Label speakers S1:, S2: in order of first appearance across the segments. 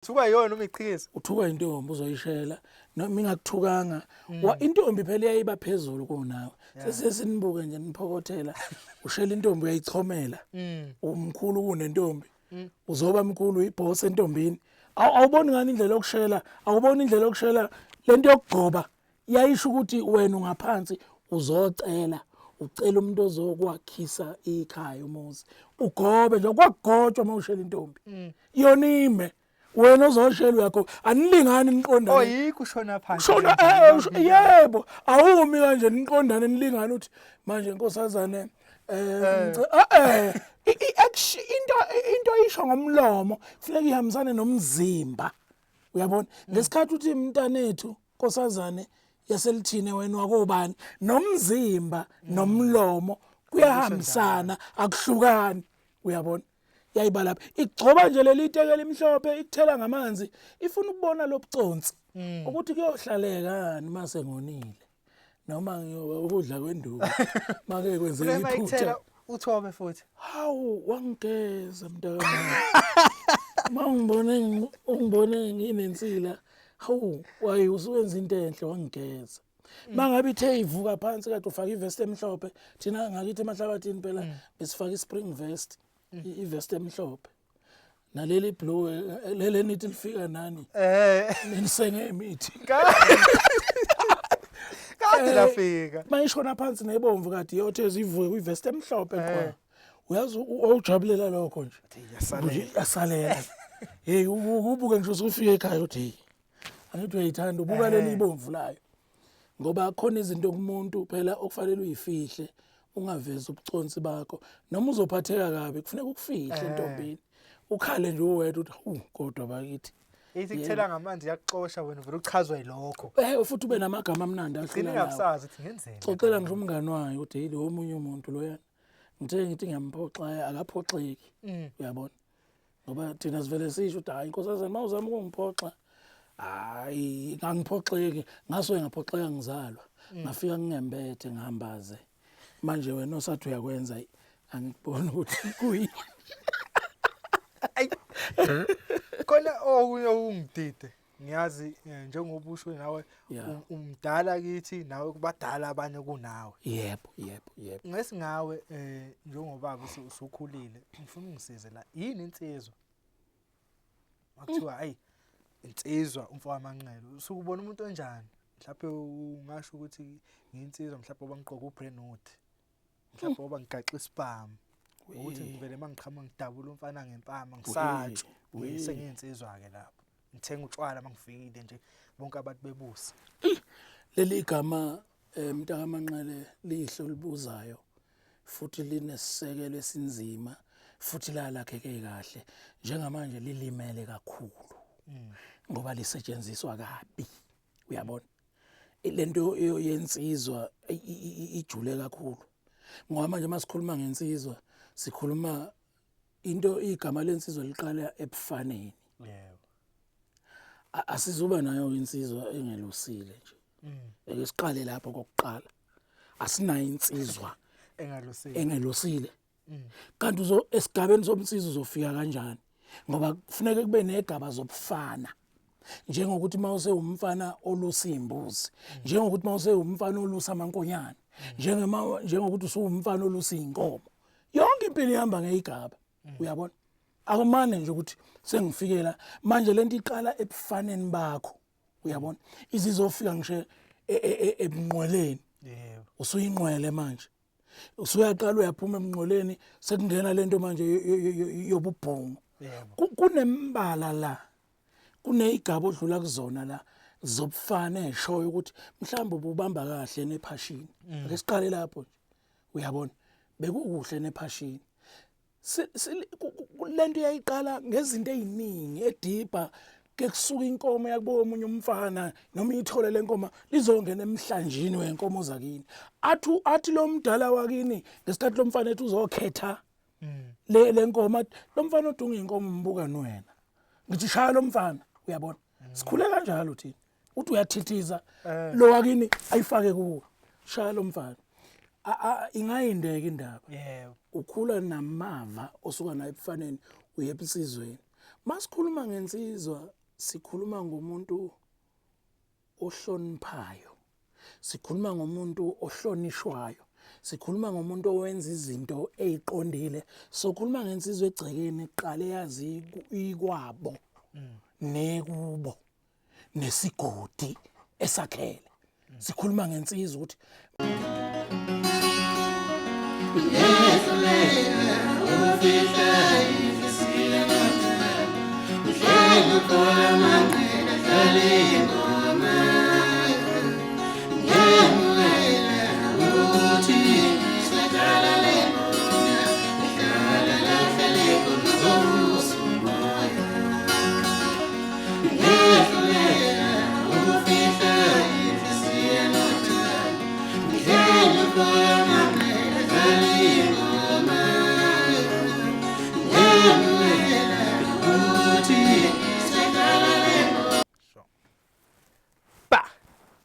S1: Thuka yona uma iqhikeza.
S2: Uthuka intombi uzoyishela noma ingakuthukanga intombi phela iyayiba phezulu kunawe sesinibuke nje niphokothela ushela intombi uyayichomela umkhulu kunentombi uzoba mkhulu iboss entombini awuboni ngani indlela yokushela awuboni indlela yokushela lento yokugoba iyayisho ukuthi wena ungaphansi uzocela ucela umuntu ozokwakhisa ikhaya umuzi ugobe nje kwakugotshwa mawushela intombi yonime wena ozoshela uyakho anilingani niqondane
S1: Oyikho ushona phansi.
S2: shona yebo awumi kanje niqondane nilingana uthi manje inkosazane into isho ngomlomo kufanele ihambisane nomzimba uyabona ngesikhathi uthi mntanethu nkosazane yaselithini wena wakobani nomzimba nomlomo kuyahambisana akuhlukani uyabona yayiba lapha igcoba nje leli iteke limhlophe ikuthela ngamanzi ifuna ukubona lobuconsi ukuthi kuyohlalekani mase ngonile noma ukudla kwenduku make kwenzeka iphutha
S1: uthobe futhi.
S2: hawu wangigeza mntakami ungibone nginensila hawu waye usuwenza into enhle wangigeza mangabe ithe ivuka phansi kade ufaka ivest emhlophe thina ngakithi emahlabathini phela besifaka ispring vest ivest emhlophe naleli blue lele nithi lifika nani nisenge imithi
S1: Kade lafika.
S2: mayishona phansi nebomvu kade yothe zivuke kwivest emhlophe khona uyazi ujabulela lokho nje yasalela hey ubuke nje usufika ekhaya uthi angithi uyayithanda ubuka leli ibomvu layo ngoba khona izinto kumuntu phela okufanele uyifihle ungavezi ubuconsi bakho noma uzophatheka kabi kufanele ukufihle entombini ukhale nje uwedwa uthi kodwa bakithi
S1: Ithi kuthela ngamanzi yakuxosha wena vele uchazwa yilokho.
S2: Futhi ube namagama amnandi
S1: Ngine ngakusazi ukuthi ngenzeni.
S2: Xoxela ngisho umngani wayo uthi yilo omunye umuntu loyana ngithi ngiyampoxa akaphoxeki uyabona ngoba thina sivele sisho ukuthi hayi inkosazana mawuzama ukungiphoxa hayi ngangiphoxeki ngaso ngaphoxeka ngizalwa ngafika ngingembethe ngihambaze manje wena osathi uyakwenza angikubona ukuthi kuyini
S1: Khona ungidide ngiyazi njengoba usho nawe umdala kithi nawe kubadala abanye kunawe.
S2: Yebo.
S1: Ngesingawe njengoba usukhulile ngifuna ungisize la yini insizwa akuthiwa hayi insizwa umfowabo amanqele usukubona umuntu onjani mhlawumbe ungasho ukuthi nginsizwa mhlawumbe obangiqoka uBrentwood mhlawumbe obangigaxa ispam ukuthi ngivele mangiqhama ngidabula umfana ngempama ngisatsho sengiyinsizwa ke lapho ngithenga utshwala mangifikile nje bonke abantu bebusa
S2: leli igama mntaka amanqele lihle olibuzayo futhi linesisekelo esinzima futhi lakheke kahle njengamanje lilimele kakhulu ngoba lisetshenziswa kabi uyabona lento yensizwa ijule kakhulu ngoba manje masikhuluma ngensizwa sikhuluma into igama lensizwa liqala ebufaneni
S1: yebo
S2: asizuba nayo insizwa engelusile nje siqale lapho kokuqala asinayo insizwa engelusile kanti esigabeni somsizwa uzofika kanjani ngoba kufanele kube negaba zobufana njengokuthi mawuse umfana olusa imbuzi njengokuthi mawuse umfana olusa amankonyane njengokuthi usumfana olusa inkomo yonke impilo ihamba ngezigaba uyabona akumane nje ukuthi sengifikela manje lento iqala ebufaneni bakho uyabona izizofika ngisho ebunqweleni
S1: yebo
S2: usuyinqwele manje usuyaqala uyaphuma emnqoleni sekungena lento manje yobubhongo kunembala la kunezigaba odlula kuzona la zobufana eshoyo ukuthi mhlawumbe ububamba kahle nephashini ake siqale lapho nje uyabona bekukuhle nephashini lento yayiqala ngezinto eziningi edipha ke kusuka inkomo yakubo omunye umfana noma ithole lenkomo lizongena emhlanjini wenkomo zakini athi lo mdala wakini ngesikhathi lo mfana ethu uzokhetha lenkomo lo mfana odunga inkomo umbuka niwena ngithi shaya lo mfana uyabona sikhule kanjalo thina uthi uyathithiza lo wakini ayifake kuwo shaya lo mfana ingayindeka indaba
S1: yebo
S2: ukhula namava osuka nayo ebufaneni uye ebusizweni Masikhuluma ngensizwa sikhuluma ngomuntu ohloniphayo. Sikhuluma ngomuntu ohlonishwayo. Sikhuluma ngomuntu owenza izinto eziqondile. Sokhuluma ngensizwe egcekeni eqale yazi ikwabo nekubo nesigodi esakhele. Sikhuluma ngensizwe ukuthi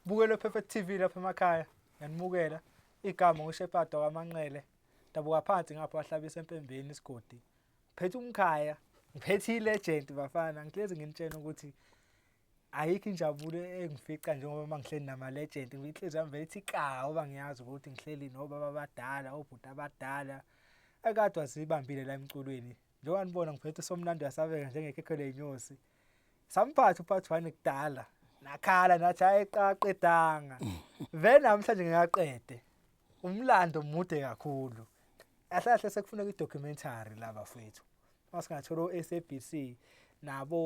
S1: Bukelo Perfect TV lapha emakhaya nganimukela igama ngoShepherd kwaManqele dabuka phansi ngapha wahlabisa empembeni isigodi phethe umkhaya ngiphethe ilegend bafana ngihlezi nginitshela ukuthi ayikho injabulo engifica njengoba mangihleli nama legend inhliziyo yami vele ithi ka ngoba ngiyazi ukuthi ngihleli nobaba abadala obhuti abadala ekade wasibambile la emculweni njengoba nibona ngiphethe Somnandi yasabeka njengekhekhwe lenyosi samphatha uphathi wane kudala nakhala nathi ayiqaqedanga vele namhlanje ngiyaqede umlando mude kakhulu ahlahle sekufuneka idocumentary la bafethu masingathola oSABC nabo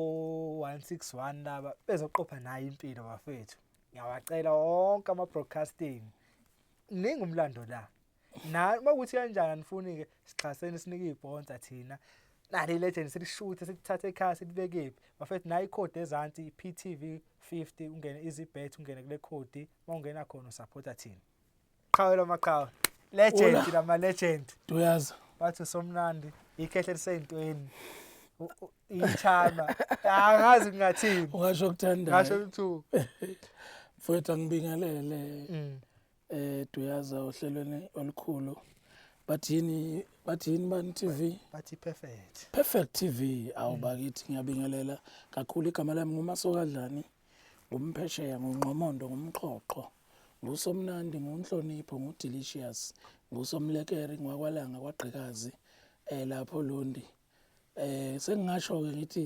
S1: 161 laba bezoqopha nayo impilo bafethu ngiyawacela wonke ama broadcasting ningumlando la na makuthi kanjani anifuni ke sixhasene sinike ibhonza thina nale legend silishuthe sikuthathe ekhaya silibeke bafethu nayi code ezansi PTV 50 ungene EasyBet ungene kule code mawungena khona usupporta thina qhawela maqhawe legend lama legend
S2: uyazi
S1: bathi Somnandi ikhehle liseyintweni ichama angazi ngathini
S2: ungasho ukuthanda
S1: ngasho uthu
S2: mfowethu angibingelele duyaza ohlelweni olukhulu bathini bani TV
S1: bathi
S2: Perfect TV awubakithi ngiyabingelela kakhulu igama lami nguMasokadlani ngumphesheya ngungqomondo ngumxoxo nguSomnandi ngunhlonipho ngudelicious ngusomlekere ngwakwalanga kwagqikazi lapho Londi sengingasho ke ngithi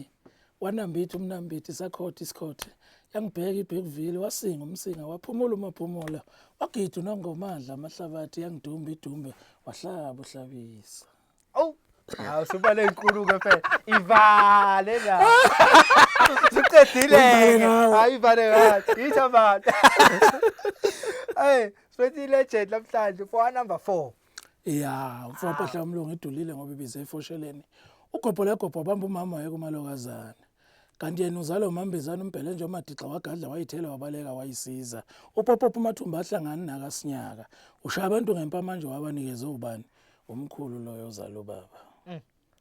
S2: wanambithi umnambithi sakhotha isikhothe yangibheka iBheckville wasinga umsinga waphumula umaphumula wagida nongomadla amahlabathi yangidumba idumbe wahlaba uhlabisa
S1: oh hawu subale inkulu ke phela ivale la siqedile hayi ivale ngathi yithi abantu hey sithi legend namhlanje for number 4
S2: yeah mfowethu umlungu idulile ngoba ibize efosheleni ugobho bamba umama waye kumalokazana kanti yena uzalo umambezana umbhele nje uMadixa wagadla wayithela wabaleka wayisiza uPopopo umathumba ahlangana nakasinyaka ushaya abantu ngempa manje wabanikeza ubani umkhulu loyo uzalo baba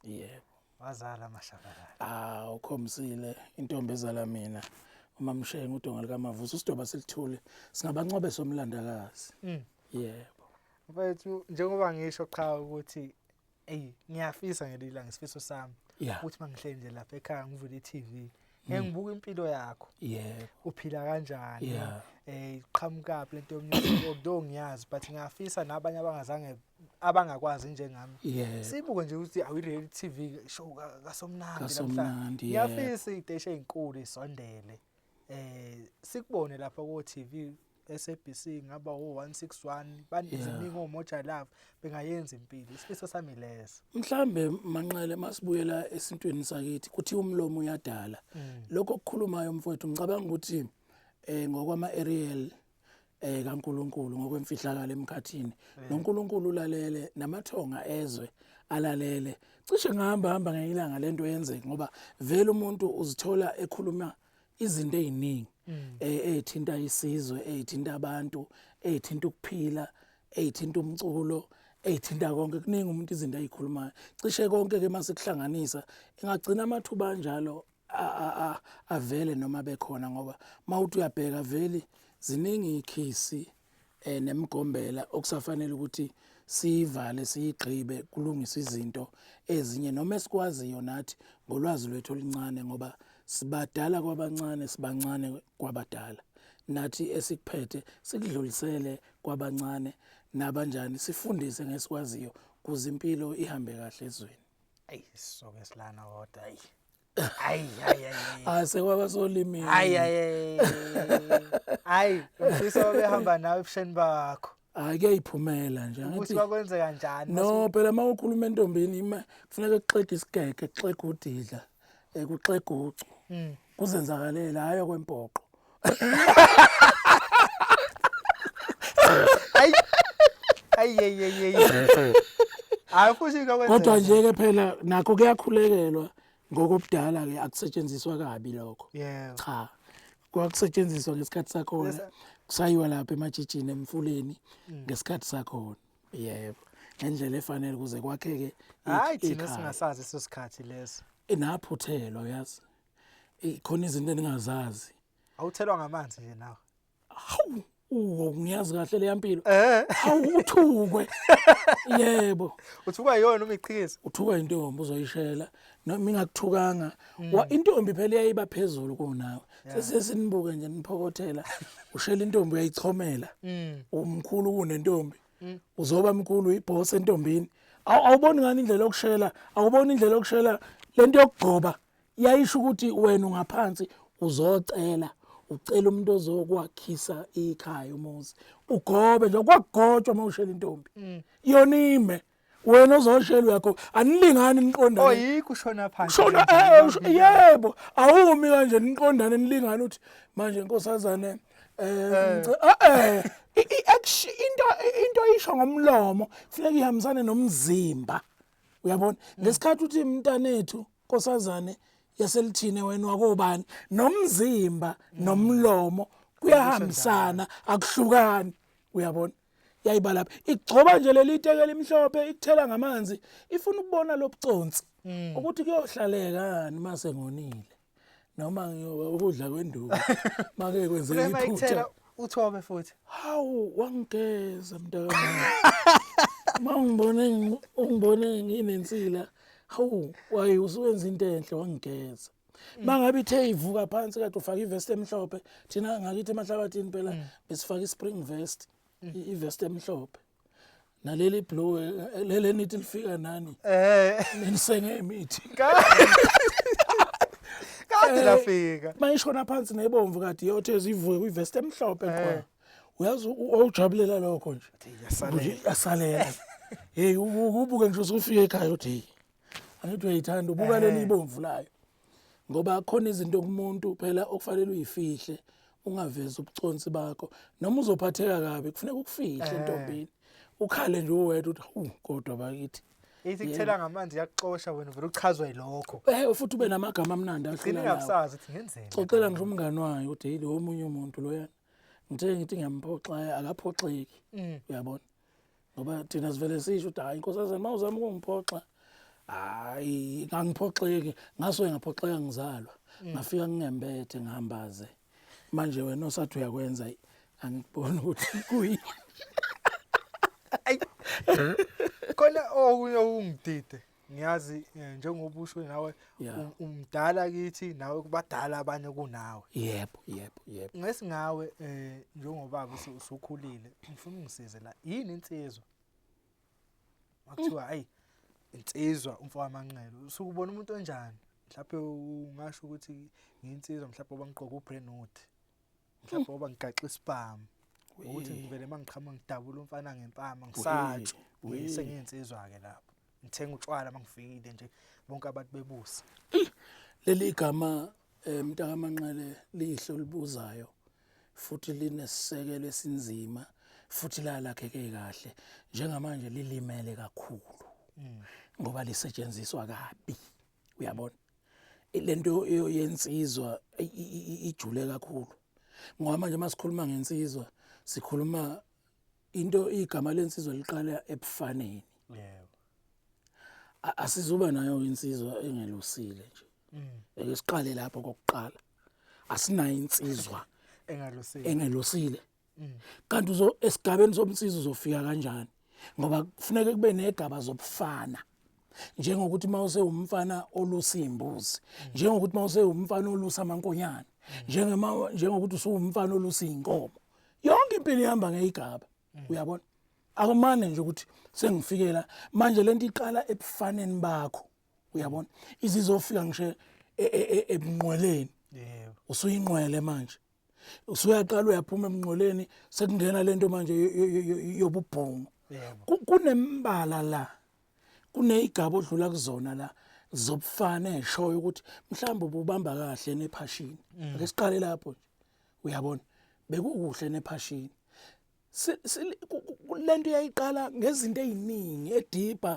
S2: yebo
S1: wazala mashabalala
S2: ukhomsile intombi ezala mina umamshenga udonga lika Mavuso usidoba silithule singabancobe somlandakazi yebo
S1: mfethu njengoba ngisho cha ukuthi ngiyafisa ngelila ngesifiso sami ukuthi mangihleli nje lapha ekhaya ngivule iTV ngibuka impilo yakho
S2: yebo
S1: uphila kanjani iqhamuka lento yomnyaka okudo ngiyazi but ngiyafisa nabanye abangakwazi njengami sibuke nje ukuthi awu real TV show kaSomnandi namhlanje ngiyafisa iteshi ezinkulu isondele sikubone lapha ku TV SABC ngaba o161 baniziningi oMoja Love bengayenza impilo isifiso sami leso
S2: mhlambe Manqele masibuyela esintweni sakithi kuthi umlomo uyadala lokho okukhulumayo mfowethu ngicabanga ukuthi ngokwama aerial kaNkuluNkulu ngokwemfihlakalo emkhathini noNkulunkulu ulalele namathonga ezwe alalele cishe ngihamba ngeyilanga lento yenzeke ngoba vele umuntu uzithola ekhuluma izinto eziningi ezithinta isizwe ezithinta abantu ezithinta ukuphila ezithinta umculo ezithinta konke kuningi umuntu izinto ayikhulumayo cishe konke ke mase kuhlanganisa ingagcina amathuba kanjalo avele noma bekhona ngoba mawuthi uyabheka vele ziningi ikhisi nemgombela okusafanele ukuthi sivale sigqibe kulungiswa izinto ezinye noma esikwaziyo nathi ngolwazi lwethu oluncane ngoba sibadala kwabancane sibancane kwabadala nathi esikuphethe sikudlulisele kwabancane nabanjani sifundise ngesikwaziyo kuze impilo ihambe kahle ezweni.
S1: Ayi sisoke silana kodwa ayi.
S2: Sekwaba solimini.
S1: Hayi, mfisa behamba nawe ebusheni bakho.
S2: Kuyayiphumela nje
S1: Ukuthi bakwenze kanjani?
S2: No, phela mawukhuluma entombini kufuneka kuxege isigege, kuxege udidla, kuxege ucu. Kuzenzakalela hayo kwempoqo.
S1: Ayi. Hayi futhi kwakwenza.
S2: Kodwa nje ke phela nakho kuyakhulekelwa ngokubudala ke akusetshenziswa kabi lokho.
S1: Yeah.
S2: Cha. Kwakusetshenziswa ngesikhathi sakhona. Kusayiwa lapha emajijini emfuleni ngesikhathi sakhona. Yebo. Ngendlela efanele kuze kwakheke.
S1: Hayi thina singasazi isikhathi leso.
S2: Enaphuthelwa yazi. Khona izinto eningazazi.
S1: Awuthelwa ngamanzi nje nawe.
S2: Hawu, ngiyazi kahle le yampilo. Hawu uthukwe. Yebo.
S1: Uthukwa yona uma iqhikisa.
S2: Uthukwa intombi uzoyishela. Noma ingakuthukanga. Intombi phela iyayiba phezulu kunawe. Sesinibuke nje niphokothela. Ushela intombi uyayichomela. Umkhulu kunentombi. Uzoba mkhulu iboss entombini. Awuboni ngani indlela yokushela? Awuboni indlela yokushela lento yokugcoba? Yayisho ukuthi wena ungaphansi uzocela. Ucela umuntu ozokwakhisa ikhaya umuzi. Ugobe nje kwakugotshwa mawushela intombi. Yonime. Wena ozoshela uyakho anilingani niqondane.
S1: Oyikho ushona phansi.
S2: Shona yebo. Awumi kanje niqondane nilingani uthi manje inkosazane into isho ngomlomo kufanele ihambisane nomzimba. Uyabona? Ngesikhathi uthi mntanethu nkosazane yaselithine wena wakobani nomzimba nomlomo kuyahambisana akuhlukani. Uyabona? Yayiba lapha igcoba nje leli itekela imhlophe ikuthela ngamanzi ifuna ukubona lobuconsi ukuthi kuyohlalekani mase ngonile noma ukudla kwenduku make kwenzeka iphutha
S1: uthobe futhi.
S2: Hawu wangigeza mntakami. Ungibone nginensila. Hawu wayi usuwenza into enhle wangigeza. Mangabe ithe ivuka phansi kade ufaka ivest emhlophe thina ngakithi emahlabathini phela besifaka ispring vest. Ivest emhlophe naleli blue lele nithi lifika nani lenisenge imithi
S1: kade lafika
S2: mayishona phansi nebomvu kade yothe zivuke kwivest emhlophe khona uyazi ujabulela lokho nje yasalela hey ubuke ngisho usufika ekhaya uthi angithi uyayithanda ubuka leli ibomvu layo ngoba khona izinto kumuntu phela okufanele uyifihle ungaveza ubuconsi bakho noma uzophatheka kabi kufanele ukufihle entombini ukhale nje uwedwa uthi kodwa bakithi
S1: ithi kuthela ngamanzi yakuxosha wena vele uchazwe yilokho
S2: futhi ube namagama amnandi ahlula
S1: lawo ngingasazi ukuthi ngenzeni
S2: xoxela ngisho umngani wayo uthi yile omunye umuntu loyana ngithi ngiyampoxa akaphoxeki uyabona ngoba thina sivele sisho ukuthi hayi inkosazana mawuzama ukungiphoxa hayi ngangiphoxeki ngaso ngaphoxeka ngizalwa ngafika ngingembethe ngihambaze manje wena osathi uyakwenza angiboni ukuthi kuyi
S1: khona okunye ungidide ngiyazi njengoba usho nawe umdala kithi nawe kubadala abanye kunawe.
S2: Yebo.
S1: Ngesingawe njengoba usukhulile ngifuna ungisize la yini insizwa makuthiwa hayi insizwa umfowabo Manqele usukubona umuntu onjani mhlawumbe ungasho ukuthi nginsizwa mhlawumbe obangiqoka uBrentwood mhlawumbe obangigaxa ispam ukuthi ngivele mangiqhama ngidabula umfana ngempama ngisatsho sengiyinsizwa ke lapho ngithenga utshwala mangifikile nje bonke abantu bebusa
S2: leli igama mntaka Manqele lihle libuzayo futhi linesisekelo esinzima futhi lakheke kahle njengamanje lilimele kakhulu ngoba lisetshenziswa kabi uyabona lento yensizwa ijule kakhulu ngoba manje masikhuluma ngensizwa sikhuluma into igama lensizwa liqala ebufaneni
S1: yebo
S2: asizuba nayo insizwa engelusile nje eke siqale lapho kokuqala asinayo insizwa engelusile kanti esigabeni somsizwa uzofika kanjani ngoba kufuneka kube negaba zobufana njengokuthi mawuse umfana olusa imbuzi njengokuthi mawuse umfana olusa amankonyane njengokuthi usumfana olusa inkomo yonke impilo ihamba ngezigaba uyabona akumane nje ukuthi sengifikela manje lento iqala ebufaneni bakho uyabona izizofika ngisho ebunqweleni
S1: yebo
S2: usuyinqwele manje usuyaqala uyaphuma emnqoleni sekungena lento manje yobubhongo
S1: yebo
S2: kunembala la kunezigaba odlula kuzona la zobufana eshoyo ukuthi mhlawumbe ububamba kahle nephashini ake siqale lapho nje uyabona bekukuhle nephashini lento yayiqala ngezinto eziningi edipa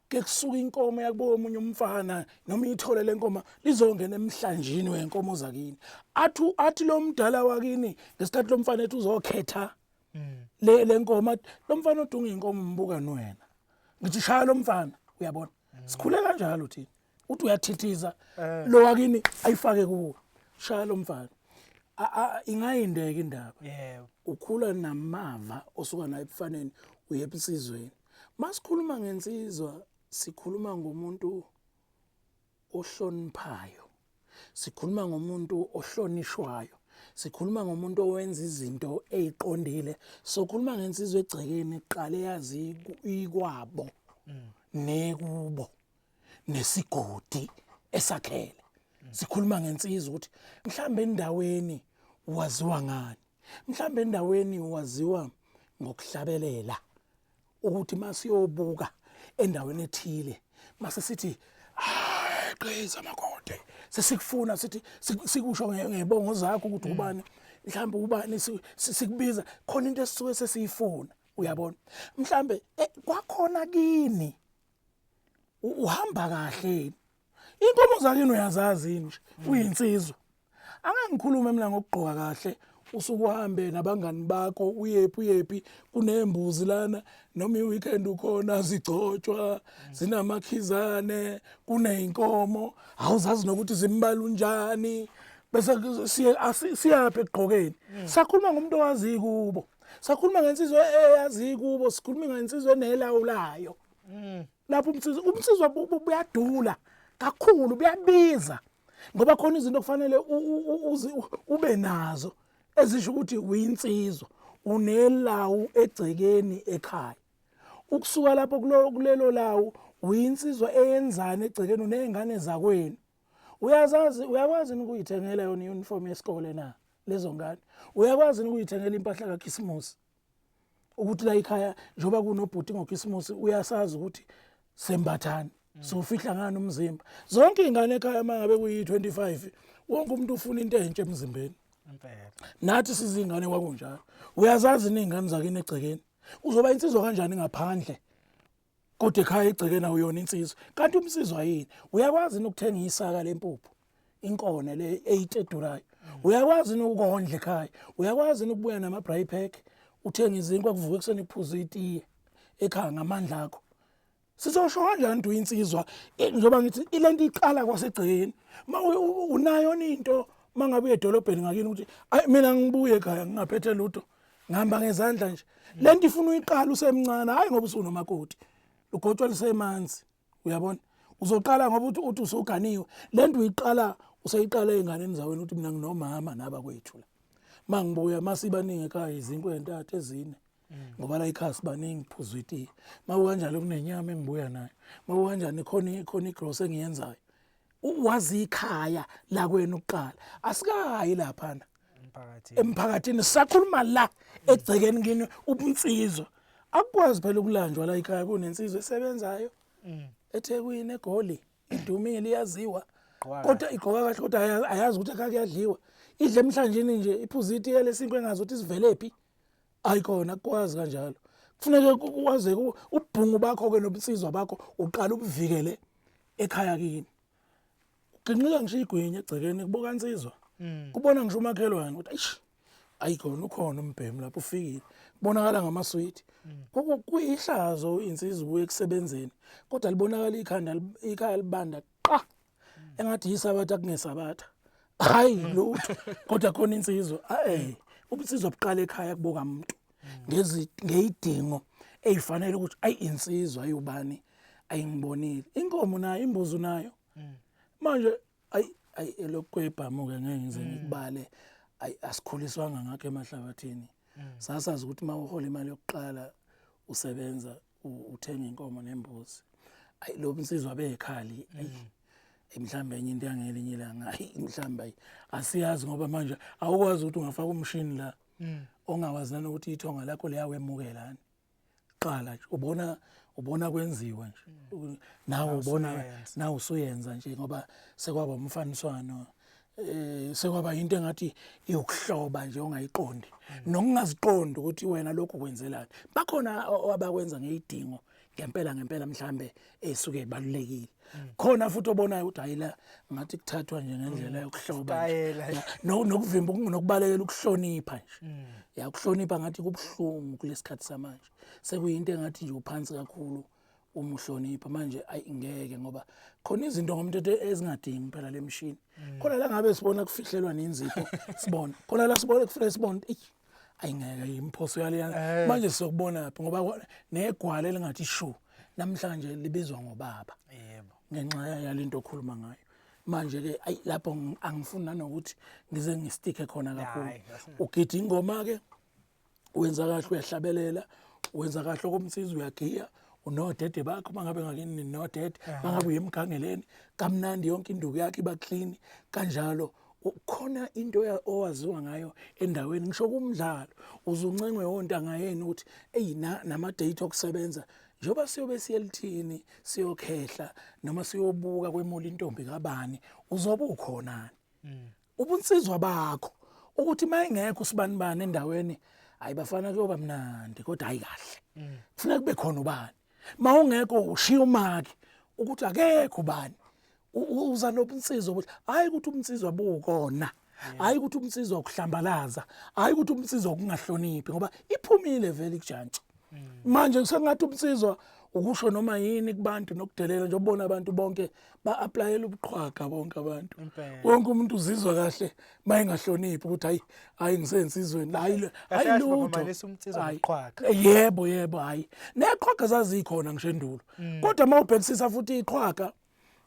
S2: ke kusuka inkomo yakubo omunye umfana noma ithole lenkomo lizongena emhlanjini wenkomo zakini athi lo mdala wakini ngesikhathi lo mfana ethi uzokhetha lenkomo lo mfana odunga inkomo umbuka niwena ngithi shaya lo mfana uyabona sikhule kanjalo thina uthi uyathithiza lo wakini ayifake kuwo shaya lo mfana ingayindeka indaba
S1: yebo
S2: ukhula namava osuka naye ebufaneni uye ebusizweni masikhuluma ngensizwa sikhuluma ngomuntu ohloniphayo sikhuluma ngomuntu ohlonishwayo sikhuluma ngomuntu owenza izinto eziqondile sokhuluma ngensizwe egcekeni eqale yazi ikwabo nekubo nesigodi esakhele sikhuluma ngensizwa ukuthi mhlambe endaweni waziwa ngani mhlambe endaweni waziwa ngokuhlabelela ukuthi masiyobuka endaweni ethile mase sithi qheza makode sesikufuna sithi sikusho ngebongo zakho ukuthi ubani mhlambe ubani sikubiza khona into esisuke sesiyifuna uyabona mhlambe kwakhona kini uhamba kahle inkomo zakini uyazazi nje uyinsizwa angeke ngikhulume mina ngokugqoka kahle usuku uhambe nabangani bakho uyephi kunembuzi lana noma iweekend ukhona zigcotshwa zinamakhizane kuneyinkomo awuzazi nokuthi zimbala unjani bese siyaphi egqokeni sakhuluma ngomuntu owazi kubo sakhuluma ngensizwe eyazi kubo sikhuluma ngensizwe enelawulayo lapho umsizwa buyadula kakhulu buyabiza ngoba khona izinto kufanele ube nazo ezisho ukuthi uyinsizwa unelawu egcekeni ekhaya ukusuka lapho kulelo lawu uyinsizwa eyenzana egcekeni unezingane zakwenu uyakwazi ukuyithengela yona uniform yesikole na lezo ngane uyakwazi ukuyithengela impahla kaKhisimusi ukuthi la ekhaya njoba kunobhuti ngoKhisimusi uyasazi ukuthi sembathani sofihla ngani umzimba zonke izingane ekhaya mangabe kuyi25 wonke umuntu ufuna into entshe emzimbeni
S1: impela
S2: nathi sizingane kwakunjalo uyazazi izingane zakini egcekeni uzoba insizwa kanjani ngaphandle kodwa ekhaya egcekeni awuyona insizwa kanti umsizwa yini uyakwazi ukuthenga isaka lempuphu inkone le 8 edurayo uyakwazi ukondla ekhaya uyakwazi ukubuya nama braai pack uthenga izinkwa kuvuka kuseni kuphuza itiye ekhaya ngamandla akho sizosho kanjani into insizwa njoba ngithi ilento iqala kwasegcekeni unayo into mangabe edolobheni ngakini ukuthi mina ngibuye ekhaya ngingaphethe lutho ngihamba ngezandla nje lento ifuna uyiqala usemncane hayi ngoba usunomakoti ugotshwa lisemanzi uyabona uzoqala ngoba uthi usuganiwe lento uyiqala useyiqala einganeni zaweni ukuthi mina nginomama naba kwethu la mangibuya masibaningi ekhaya izinkwe entathu ezine ngoba la ekhaya sibaningi phuzu itiye mawukanjalo kunenyama engibuya nayo mawukanjani khona igross engiyenzayo wazi ikhaya la kwenu uqala asikayi lapha emphakathini sakhuluma la egcekeni kini ubunsizwa akwazi phela ukulanjwa la ekhaya kunensizwe esebenzayo eThekwini eGoli idumile iyaziwa kodwa igqoka kahle kodwa ayazi ukuthi ekhaya kuyadliwa idle emhlanjeni nje iphuza itiye lesinkwe engazi ukuthi sivelephi ayikona kwazi kanjalo kufuneka ukwaze ubhungu bakho ke nobunsizwa bakho uqala ubuvikele ekhaya kini uqinqika ngisho igwinya egcekeni kubuka insizwa kubona ngisho umakhelwane ukuthi ayish ayikona ukhona umbhemu lapho ufikile kubonakala ngamaswiti kuyihlazo insizwa ubuye ekusebenzeni kodwa libonakala ikhaya libanda qa engathi yisabatha kungesabatha hayi lutho kodwa khona insizwa ubunsizwa buqala ekhaya kuboka umuntu ngezidingo ezifanele ukuthi ayi insizwa ayubani ayingibonile inkomo nayo imbuzi nayo manje ayi elokwebhamuke ngeke ngize ngikubale asikhuliswanga ngakho emahlabathini sasazi ukuthi mawuhola imali yokuqala usebenza uthenga inkomo nembuzi ayi lo insizwa beyikhali mhlambe enye into yangelinye ilanga mhlambe asiyazi ngoba manje awukwazi ukuthi ungafaka umshini la ongawazana ukuthi ithonga lakho liyawemukelani qala nje ubona kwenziwa nje nawe ubona nawe usuyenza nje ngoba sekwaba umfaniswano sekwaba into engathi iyokuhloba nje ongayiqondi nokungaziqondi ukuthi wena lokhu kwenzelani bakhona abakwenza ngezidingo ngempela mhlambe esuke ebalulekile khona futhi obonayo ukuthi hayila ngathi kuthathwa nje ngendlela yokuhloba nokuvimba nokubalekela ukuhlonipha nje ukuhlonipha ngathi kubhlungu kulesikhathi samanje sekuyinto engathi nje uphansi kakhulu uma uhlonipha manje ayingeke ngoba khona izinto ngomthetho ezingadingi phela lemshini khona la ngabe sibona kufihlelwa nenzipho sibona khona la sibona kufresh sibona ayingeke imphoso yale manje sokubona phi ngoba negwala elingathi shu namhlanje libizwa ngobaba
S1: yebo
S2: ngenxa yalinto okhuluma ngayo manje ke lapho angifuni nanokuthi ngize ngistike khona kakhulu ugida ingoma ke wenza kahle uyahlabelela wenza kahle okumsiza uyagiya unodede bakho mangabe ngakini nodede mangabe uyemgangeleni kamnandi yonke induku yakhe iba clean kanjalo khona into owaziwa ngayo endaweni ngisho kumdlalo uzuncengwe wontanga yena ukuthi nama date okusebenza njoba siyobe siyelithini siyokhehla noma siyobuka kwemuli intombi kabani uzobe ukhonani ubunsizwa bakho ukuthi mayengekho usibani bani endaweni ayibafana kuyoba mnandi kodwa hayi kahle kufanele kube khona ubani mawungekho ushiya umaki ukuthi akekho ubani uza nobunsizwa ukuthi hayi ukuthi umnsizwa bukona hayi ukuthi umnsizwa ukuhlambalaza hayi ukuthi umnsizwa ukungahloniphi ngoba iphumile vele ikujantshi manje sengathi umnsizwa ukusho noma yini kubantu nokudelela nje ubona abantu bonke ba-applyela ubuqhwaga bonke abantu wonke umuntu uzizwa kahle mayengahloniphi ukuthi hayi ngisensizweni hayi lutho yebo hayi neqhwaga zazikhona ngishendulo kodwa mawubhekisisa futhi iqhwaga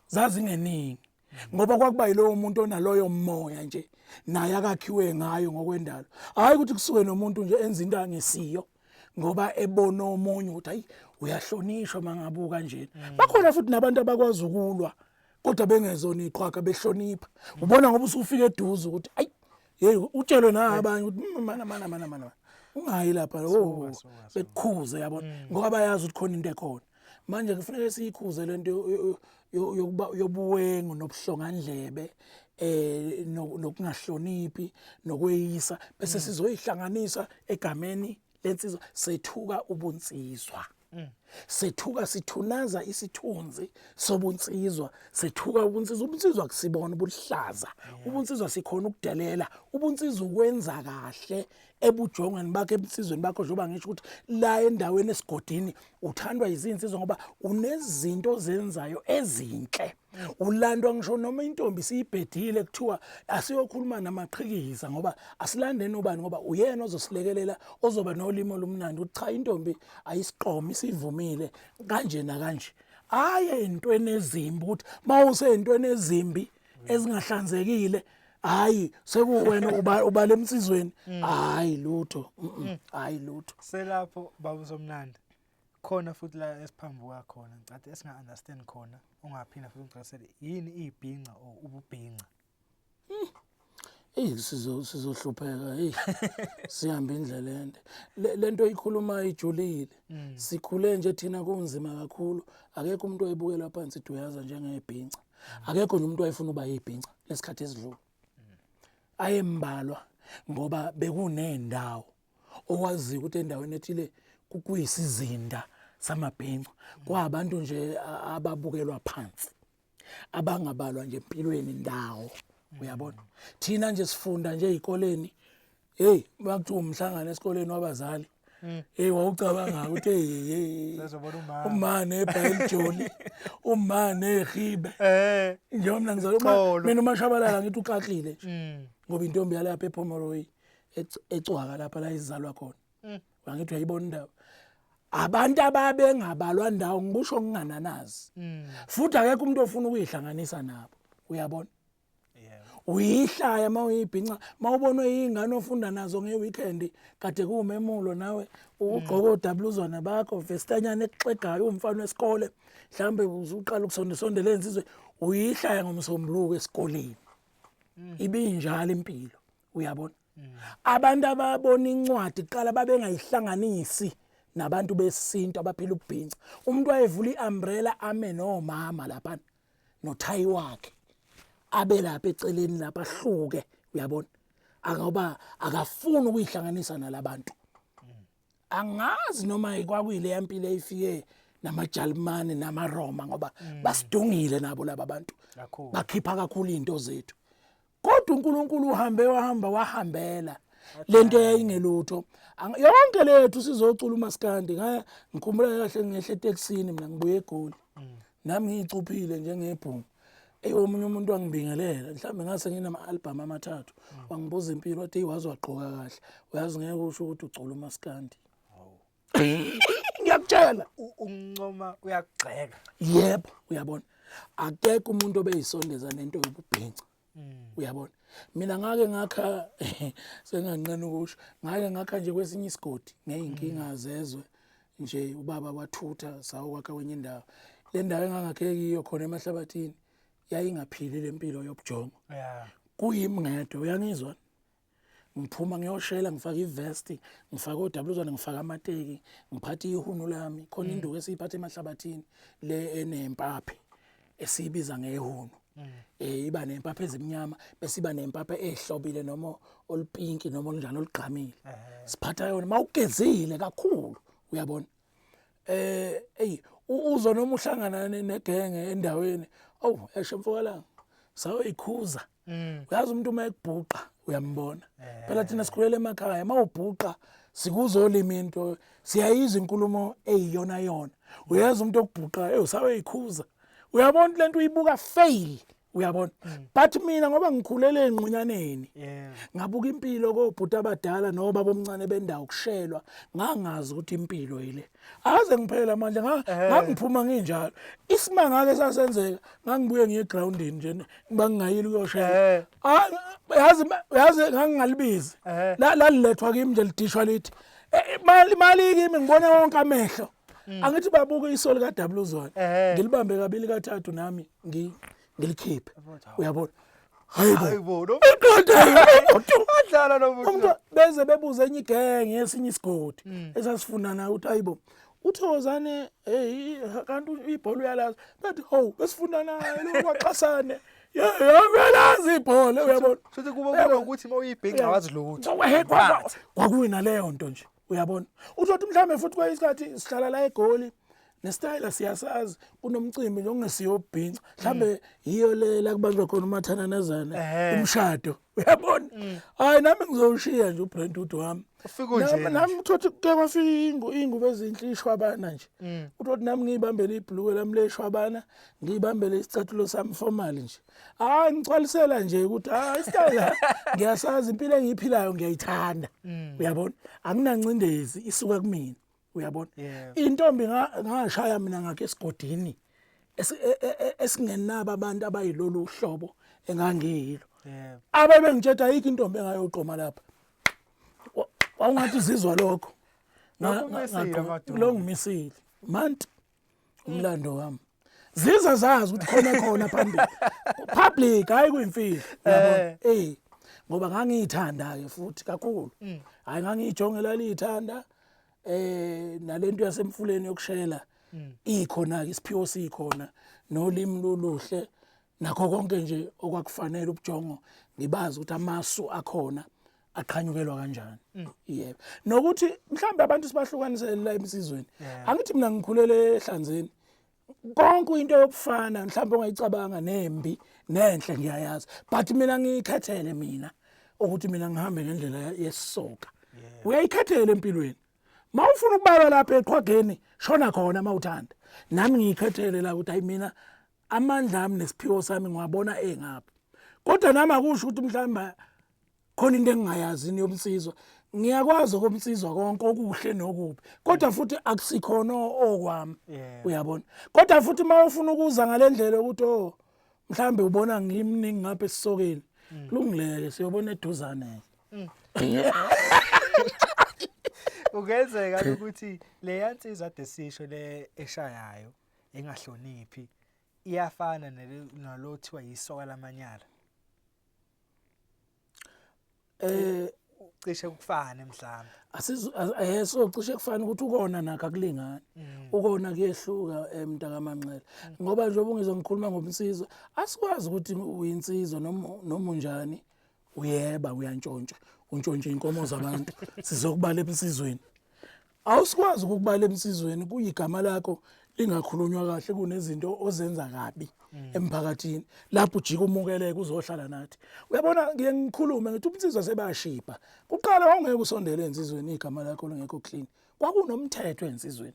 S2: zazingeningi ngoba kwakuba yilowo muntu onaloyo moya nje naye akakhiwe ngayo ngokwendalo hayi ukuthi kusuke nomuntu nje enza into angesiyo ngoba ebona omunye ukuthi hayi uyahlonishwa mangabuka nje bakhona futhi nabantu abakwazi ukulwa kodwa bengezona iqhwaga behlonipha ubona ngoba usufika eduze ukuthi ayi hey utshelo na abanye ukuthi mana ungayi lapha bekukhuze yabona ngoba bayazi ukuthi khona into ekhona manje kufanele siyikhuze lento yobuwengu nobuhlongandlebe nokungahloniphi nokweyisa bese sizoyihlanganisa egameni lensizwa sethuka ubunsizwa sethuka sithunaza isithunzi sobunsizwa sethuka ubunsizwa kusibona ubuhlaza ubunsizwa sikhona ukudelela ubunsizwa ukwenza kahle ebujongweni bakhe ebunsizweni bakho njoba ngisho ukuthi la endaweni esigodini uthandwa izinsizwa ngoba unezinto zenzayo ezinhle ulandwa ngisho noma intombi siyibhedile kuthiwa asiyokhuluma namaqhikiza ngoba asilandeni ubani ngoba uyena ozosilekelela ozoba nolimo lumnandi ukuthi cha intombi ayisiqomi sivumile kanje na kanje hayi entweni ezimbi ukuthi mawusentweni ezimbi ezingahlanzekile hayi sekuwena ubale emsizweni hayi lutho hayi lutho
S1: selapho baba Somnandi khona futhi la esiphambuka khona ngicathi esinga understand khona ungaphinda futhi ngicasele yini ibhinqa or ububhinqa
S2: sizohlupheka sihamba indlela ende lento ikhuluma ijulile sikhule nje thina kunzima kakhulu akekho umuntu oyibukela phansi duyaza njengebhinqa akekho nje umuntu oyifuna uba yibhinqa lesikhathi esidlule ayembalwa ngoba bekunendawo owazi ukuthi endaweni ethile kuyisizinda samabhinqa kwabantu nje ababukelwa phansi abangabalwa nje empilweni ndawo uyabona thina nje sifunda nje ezikoleni hey bakuthiwa umhlangano esikoleni wabazali hey wawucabanga ukuthi hey umane eBayijoli umane eGibe nje mina ngizaluma mina uMashabalala ngithi uxaxile nje ngoba intombi yalapha ePomoroyi ecwaka lapha la izalwa khona wangithi uyayibona indaba abantu ababengabalwa ndawo ngibusho ngingananazi futhi akekho umuntu ofuna ukuyihlanganisa nabo uyabona uyihlaya mawuyibhinca mawubonwe ingane ofunda nazo ngeweekend kade kuumemulo nawe ugqoka oWzona bakho vestanyana exegayo umfana wesikole mhlambe uzuqala ukusondela insizwe uyihlaya ngomsombuluko esikoleni ibinjalo impilo uyabona abantu ababona incwadi qala babengayihlanganisi nabantu besinto abaphila ukubhinca umuntu wayevula iumbrella ame nomama lapha nothayi wakhe abe lapha eceleni lapha hluke uyabona ngoba akafuni ukuyihlanganisa nalabantu angazi noma ikwakuyile yampilo eyifike namajalimane namaroma ngoba basidungile nabo laba bantu bakhipha kakhulu into zethu kodwa uNkulunkulu wahambela lento yayingelutho yonke lethu sizocula uMaskandi ngikhumbula kahle ngehle eTexini mina ngibuye eGoli nami ngiyicuphile njengebhungu omunye umuntu wangibingelela mhlambe ngase nginama-album amathathu wangibuza impilo wathi wazi wagqoka kahle uyazi ngeke usho ukuthi ucula uMaskandi ngiyakutshela
S1: uncoma uyagxeka
S2: yebo uyabona akekho umuntu obeyisondeza nento yokubhinca uyabona mina ngake ngakha senganqena ukusho ngake ngakha nje kwesinye isigodi ngeyinkinga zezwe nje ubaba wathutha sawokwakha kwenye indawo le ndawo engangakheki khona emahlabathini yayingaphili lempilo yobujongo kuyimngedo uyangizwa ngiphuma ngiyoshela ngifaka ivest ngifaka oWzona ngifaka amateki ngiphatha ihunu lami khona induku esiyiphatha emahlabathini le enempaphe esibiza ngehunu iba nempaphe ezimnyama bese iba nempaphe ehlobile noma olupinki noma olunjalo olugqamile siphatha yona mawugezile kakhulu uyabona uzo noma uhlangana negenge endaweni eshe mfokalanga sawe ikhuza uyazi umuntu uma ekubhuqa uyambona phela thina sikhulele emakhaya mawubhuqa sikuzolima into siyayizwa inkulumo eyiyona yona uyazi umuntu okubhuqa sawe ikhuza uyabona lento uyibuka fail uyabona but mina ngoba ngikhulele enqunyaneni ngabuka impilo kobhuti abadala noba bomncane bendawo kushelwa ngangazi ukuthi impilo yile aze ngiphela manje ngangiphuma nginjalo isimangake sasenzeka ngangibuye ngiye groundini nje ngibangayili ukuyoshela yazi ngangingalibizi lalilethwa kimi nje lidishwa lithi imali kimi ngibona wonke amehlo angithi babuka isoli kaWzona ngilibambe kabili kathathu nami ngilikhiphe uyabona hayibo
S1: adlala nomuntu
S2: beze bebuza enye igenge yesinye isigodi esasifuna na uthi hayibo uThokozane kanti ibhola uyalazi bathi besifuna naye lokwaqasane yalazi ibhola uyabona
S1: futhi kuba ukuthi mawuyibhinqa awazi lutho
S2: kwakuwina leyo nto nje uyabona uzothi mhlambe futhi kwayisikhathi sihlala la eGoli nesitayela siyasazi kunomcimbi njengesiyobhinca mhlambe yiyo lela kubanjwa khona umathananazana umshado uyabona hayi nami ngizowushiya nje uBrent uthi wami nami uthothi ke kwafika ingubo ezinhle ishwabana nje uthothi nami ngiyibambele ibhluke lami leshwabana ngiyibambele isicathulo sami formal nje hayi ngicwalisela nje ukuthi isitayela ngiyasazi impilo engiyiphilayo ngiyayithanda uyabona anginancindezi isuka kumina uyabona intombi ngashaya mina ngakhe esigodini esingenaba abantu abayilolu hlobo engangiyilo abebengitshela ayikho intombi engayoqoma lapha wangathi uzizwa lokho lo ngimisile manti umlando wami ziza zazi ukuthi khona phambili public hayi kuyimfihlo yabona ngoba ngangiyithanda ke futhi kakhulu hayi ngangiyijongela lithanda nalento yasemfuleni yokushela ikhona ke isiphiwo sikhona nolimi loluhle nakho konke nje okwakufanele ubujongo ngibazi ukuthi amasu akhona aqhanyukelwa kanjani yebo nokuthi mhlawumbe abantu sibahlukanisele la emsizweni angithi mina ngikhulele ehlanzeni konke into yobufana mhlawumbe ongayicabanga nembi nenhle ngiyayazi but mina ngiyikhethele mina ukuthi mina ngihambe ngendlela yesoka uyayikhethela empilweni mawufuna ukubala lapha eqhwageni shona khona mawuthanda nami ngiyikhethele la ukuthi hayi mina amandla ami nesiphiwo sami ngiwabona engapha kodwa nami akusho ukuthi mhlawumbe khona into engingayazi yomsizwa ngiyakwazi ukumsizwa konke okuhle nokubi kodwa futhi akusikhona okwami uyabona kodwa futhi mawufuna ukuza ngalendlela ukuthi mhlambe ubona ngimningi ngapha esisokeni kulungileke siyobona eduzane
S1: Ungenzeka ukuthi le yansizwa desisho le eshayayo engahloniphi iyafana nalothiwa yisoka lamanyala. Cishe kufane mhlawumbe.
S2: Asizo cishe kufana ukuthi ukona nakho akulingani. Ukona kuyehluka emntakamanxele. Ngoba nje ubungizwe ngikhuluma ngomsizwa asikwazi ukuthi uyinsizwa noma unjani uyeba uyantshontsha untshontshe inkomo zabantu sizokubala emsizweni. Awusikwazi ukubala emsizweni kuyigama lakho lingakhulunywa kahle kunezinto ozenza kabi emphakathini lapho ujika umukeleke uzohlala nathi. Uyabona ngiye ngikhulume ngithi umsizwa sebashipha. Kuqala wawungeke usondele ensizweni igama lakho lingekho clean. Kwakunomthetho ensizweni.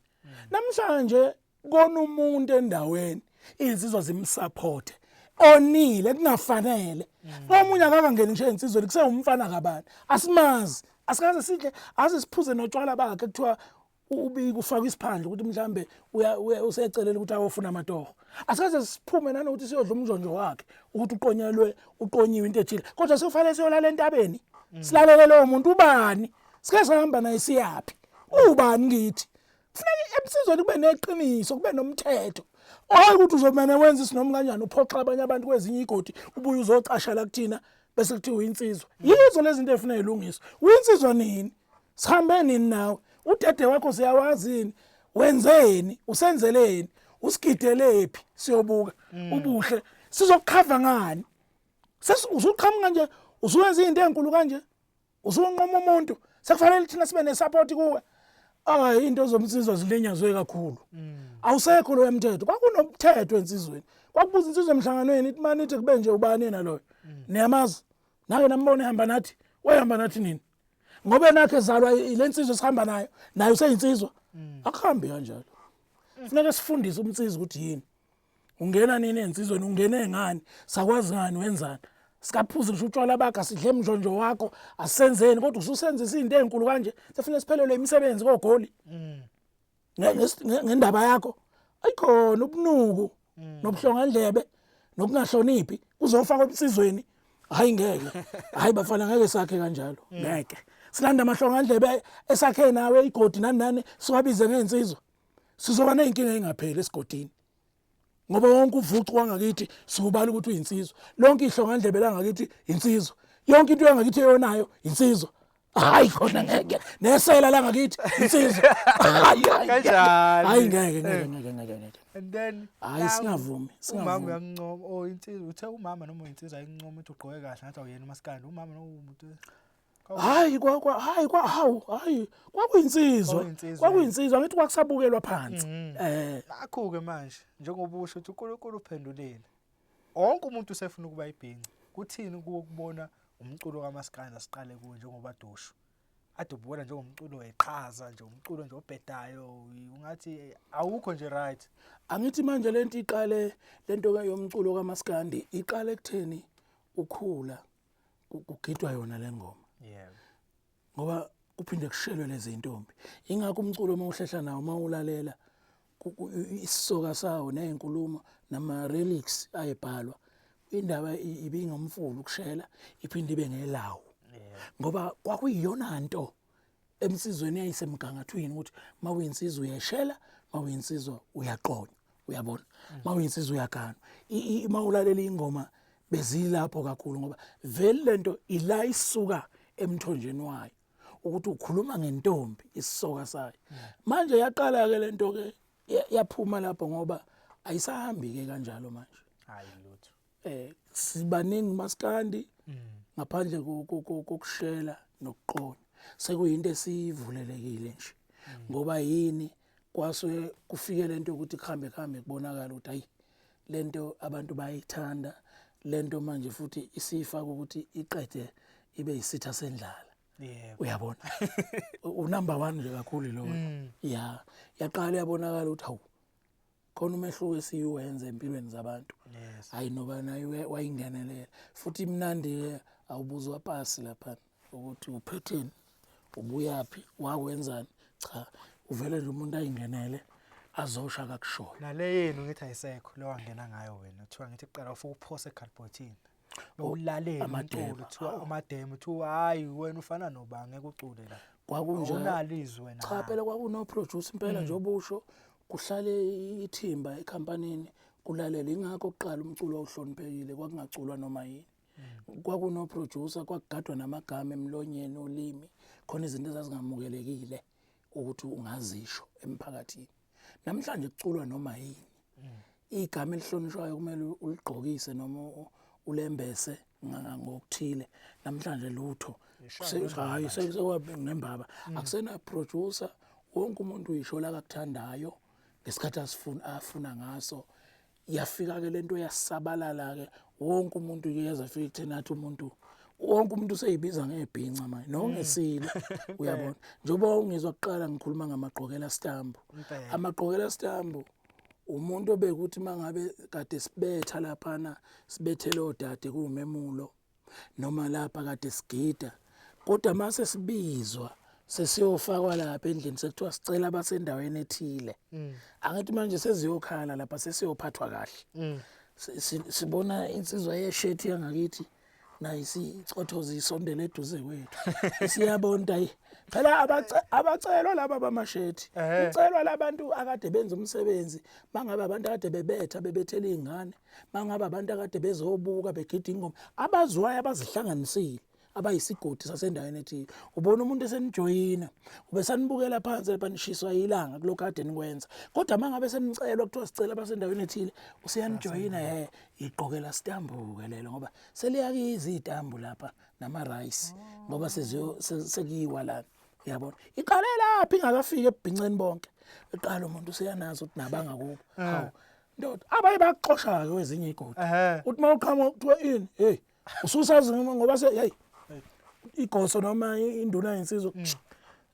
S2: Namhlanje kona umuntu endaweni insizwa zimsupport onile kungafanele. Omunye akangeni nje insizweni kusewumfana kabani. Asimazi. Asikaze sidle asisiphuze notshwala bakhe kuthiwa ubika ufaka isiphandle ukuthi mhlambe usecelele ukuthi awofuna amatoho. Asikaze siphume nanokuthi siyodla umnjonjo wakhe ukuthi uqonyiwe into ethile. Kodwa sokufanele siyolala entabeni. Silalele lowo muntu ubani? Sike sahamba naye siyapi? Ubani ngithi? Kufanele emsizweni kube neqiniso kube nomthetho. Hayi ukuthi uzomane wenza isinomi kanjani uphoxa abanye abantu kwezinye igodi ubuye uzocasha la kuthina bese kuthiwa uyinsizwa. Yizo lezi zinto efuna izilungiswe. Uyinsizwa nini? Sihambe nini nawe? Udede wakho siyawazini? Wenzeni? Usenzeleni? Usigidelephi? Siyobuka ubuhle. Sizokukhava ngani? Uzuqhamuka nje usuwenza izinto ezinkulu kanje. Usunqoma umuntu. Sekufanele thina sibe nesupport kuwe. Into zomsizwa zilinyazwe kakhulu. Awusekho lo emthetho. Kwakunomthetho ensizweni. Kwakubuza insizwe emhlanganweni ithi manithi kube nje ubani yena loyo. Niyamazi. Nawe nambone ehamba nathi. Wehamba nathi nini? Ngoba nakhe ezalwa ile nsizwe sihamba nayo. Nayo useyinsizwa. Akuhambi kanjalo. Kufanele sifundise umsizwa ukuthi yini. Ungena nini ensizweni ungene ngani? Sakwazi ngani wenzani? Sikaphuze ngisho utshwala bakhe asidle emnjonjo wakho asenzeni kodwa ususenzisa izinto ezinkulu kanje sefuna siphelele imisebenzi kogoli ngendaba yakho ayikhona ubunuku nobuhlongandlebe nokungahloniphi uzofaka emsizweni hayi ngeke hayi bafana ngeke sakhe kanjalo ngeke silanda amahlongandlebe esakhe nawe igodi nani siwabize ngensizwa sizoba nezinkinga engapheli esigodini. Ngoba wonke uvucu wangakithi sikubala ukuthi uyinsizwa. Lonke ihlongandlebe la ngakithi insizwa. Yonke into yangakithi eyonayo insizwa. Hayi khona ngeke. Nesela la ngakithi insizwa.
S1: Kanjani?
S2: Hayi ngeke.
S1: And then
S2: hayi singavumi.
S1: Umama uyancoma insizwa uthe umama noma insizwa ayincoma ukuthi ugqoke kahle ngathi awuyena umaskandi. Umama nomuntu
S2: hayi kwakuyinsizwa. Kwakuyinsizwa ngithi kwakusabukelwa phansi.
S1: Akho-ke manje njengoba usho ukuthi uNkulunkulu uphendulile. Wonke umuntu usefuna ukuba ibhinqa. Kuthini ukubona umculo kaMaskandi asiqale kuwe njengoba dosho. Ade ubona njengomculo weqhaza nje umculo nje obhedayo ungathi awukho nje right.
S2: Angithi manje lento iqale lento yomculo kaMaskandi iqale ekutheni ukhula kugidwa yona lengoma.
S1: Yebo.
S2: Ngoba kuphinde kushelwe lezi zintombi. Ingakho umculo mawuhlehla nawo mawulalela isisoka sawo nezinkulumo nama lyrics ayebhalwa indaba ibingomfulu ukushela iphinde ibe ngelawo. Ngoba kwakuyiyona nto emsizweni yayisemgangathweni ukuthi mawuyinsizwa uyashela mawuyinsizwa uyaqonya uyabona mawuyinsizwa uyaganwa mawulalela ingoma bezilapho kakhulu ngoba vele lento ila isuka emthonjeni wayo ukuthi ukhuluma ngentombi isisoka sayo. Manje yaqala ke lento ke yaphuma lapho ngoba ayisahambi ke kanjalo manje.
S1: Hayi lutho.
S2: Sibaningi Maskandi ngaphandle kokushela nokuqonya. Sekuyinto esivulelekile nje. Ngoba yini kwase kufike lento ukuthi kuhambe kubonakala ukuthi hayi lento abantu bayithanda lento manje futhi isifaka ukuthi iqede ibe yisitha sendlala.
S1: Yebo.
S2: Uyabona. Unumber 1 nje kakhulu lo. Yeah. Yaqala yabonakala ukuthi hawu khona umehluko esiwenza empilweni zabantu. Hayi noba nayo wayingenelela. Futhi imnandi awubuzwa pasi lapha ukuthi uphetheni ubuyaphi wakwenzani cha uvele nje umuntu ayingenele azosha kakushona
S1: nale yenu ngithi ayisekho lo wangena ngayo wena kuthiwa ngithi kuqala ufike uphose ekhalibhothini bowulalela umculo kuthiwa amademo kuthiwa hayi wena ufana noba ngeke ucule la
S2: kwakunjalo
S1: unalizwe wena
S2: cha phela kwakuno producer impela nje obusho kuhlale ithimba ecompanyini kulalela ingakho oqala umculo awuhloniphekile kwakungaculwa noma yini kwakuno producer kwakugadwa namagama emlonyeni olimi khona izinto ezazingamukelekile ukuthi ungazisho emphakathini namhlanje kuculwa noma yini igama elihlonishwayo kumele uligqokise noma ulembese ngokuthile namhlanje lutho hayi sekwabe nembaba akusena producer wonke umuntu uyisho la akuthandayo ngesikhathi afuna ngaso yafika ke lento yasabalala ke wonke umuntu uyeza fika ekutheni athi umuntu wonke umuntu useyibiza ngebhinca manje nongesile uyabona njengoba ungizwa kuqala ngikhuluma ngamaqokela stamp amaqokela stamp umuntu obekuthi mangabe kade sibetha laphana sibethele odade kumemulo noma lapha kade sigida kodwa mase sibizwa sesiyofakwa lapha endlini sekuthiwa sicela abasendaweni ethile angithi manje seziyokhala lapha sesiyophathwa kahle sibona insizwa yeshethi yangakithi nayisicothoza isondele eduze kwethu siyabona ayi phela abacelwa laba bamashethi ucelwa labantu akade benza umsebenzi mangabe abantu akade bebetha bebethela izingane mangabe abantu akade bezobuka begida ingoma abazwayo abazihlanganisile abayisigodi sasendaweni ethile ubona umuntu esenijoyina ubesanibukela phansi lapha nishiswa ilanga kulokho kade nikwenza kodwa mangabe senicelwa kuthiwa sicela abasendaweni ethile usiyanijoyina iqokela stambuke lelo ngoba seliyakiza izitambu lapha nama rice ngoba sekuyiwa la uyabona iqale lapha ingakafiki ebhinceni bonke eqala umuntu useyanazo ukuthi nabanga kubo hawu ndoda abaye baxoshaka kwezinye igodi uthi mawuqhamuka kuthiwa ini hey ususazi ngoba hey igoso noma induna yensizwe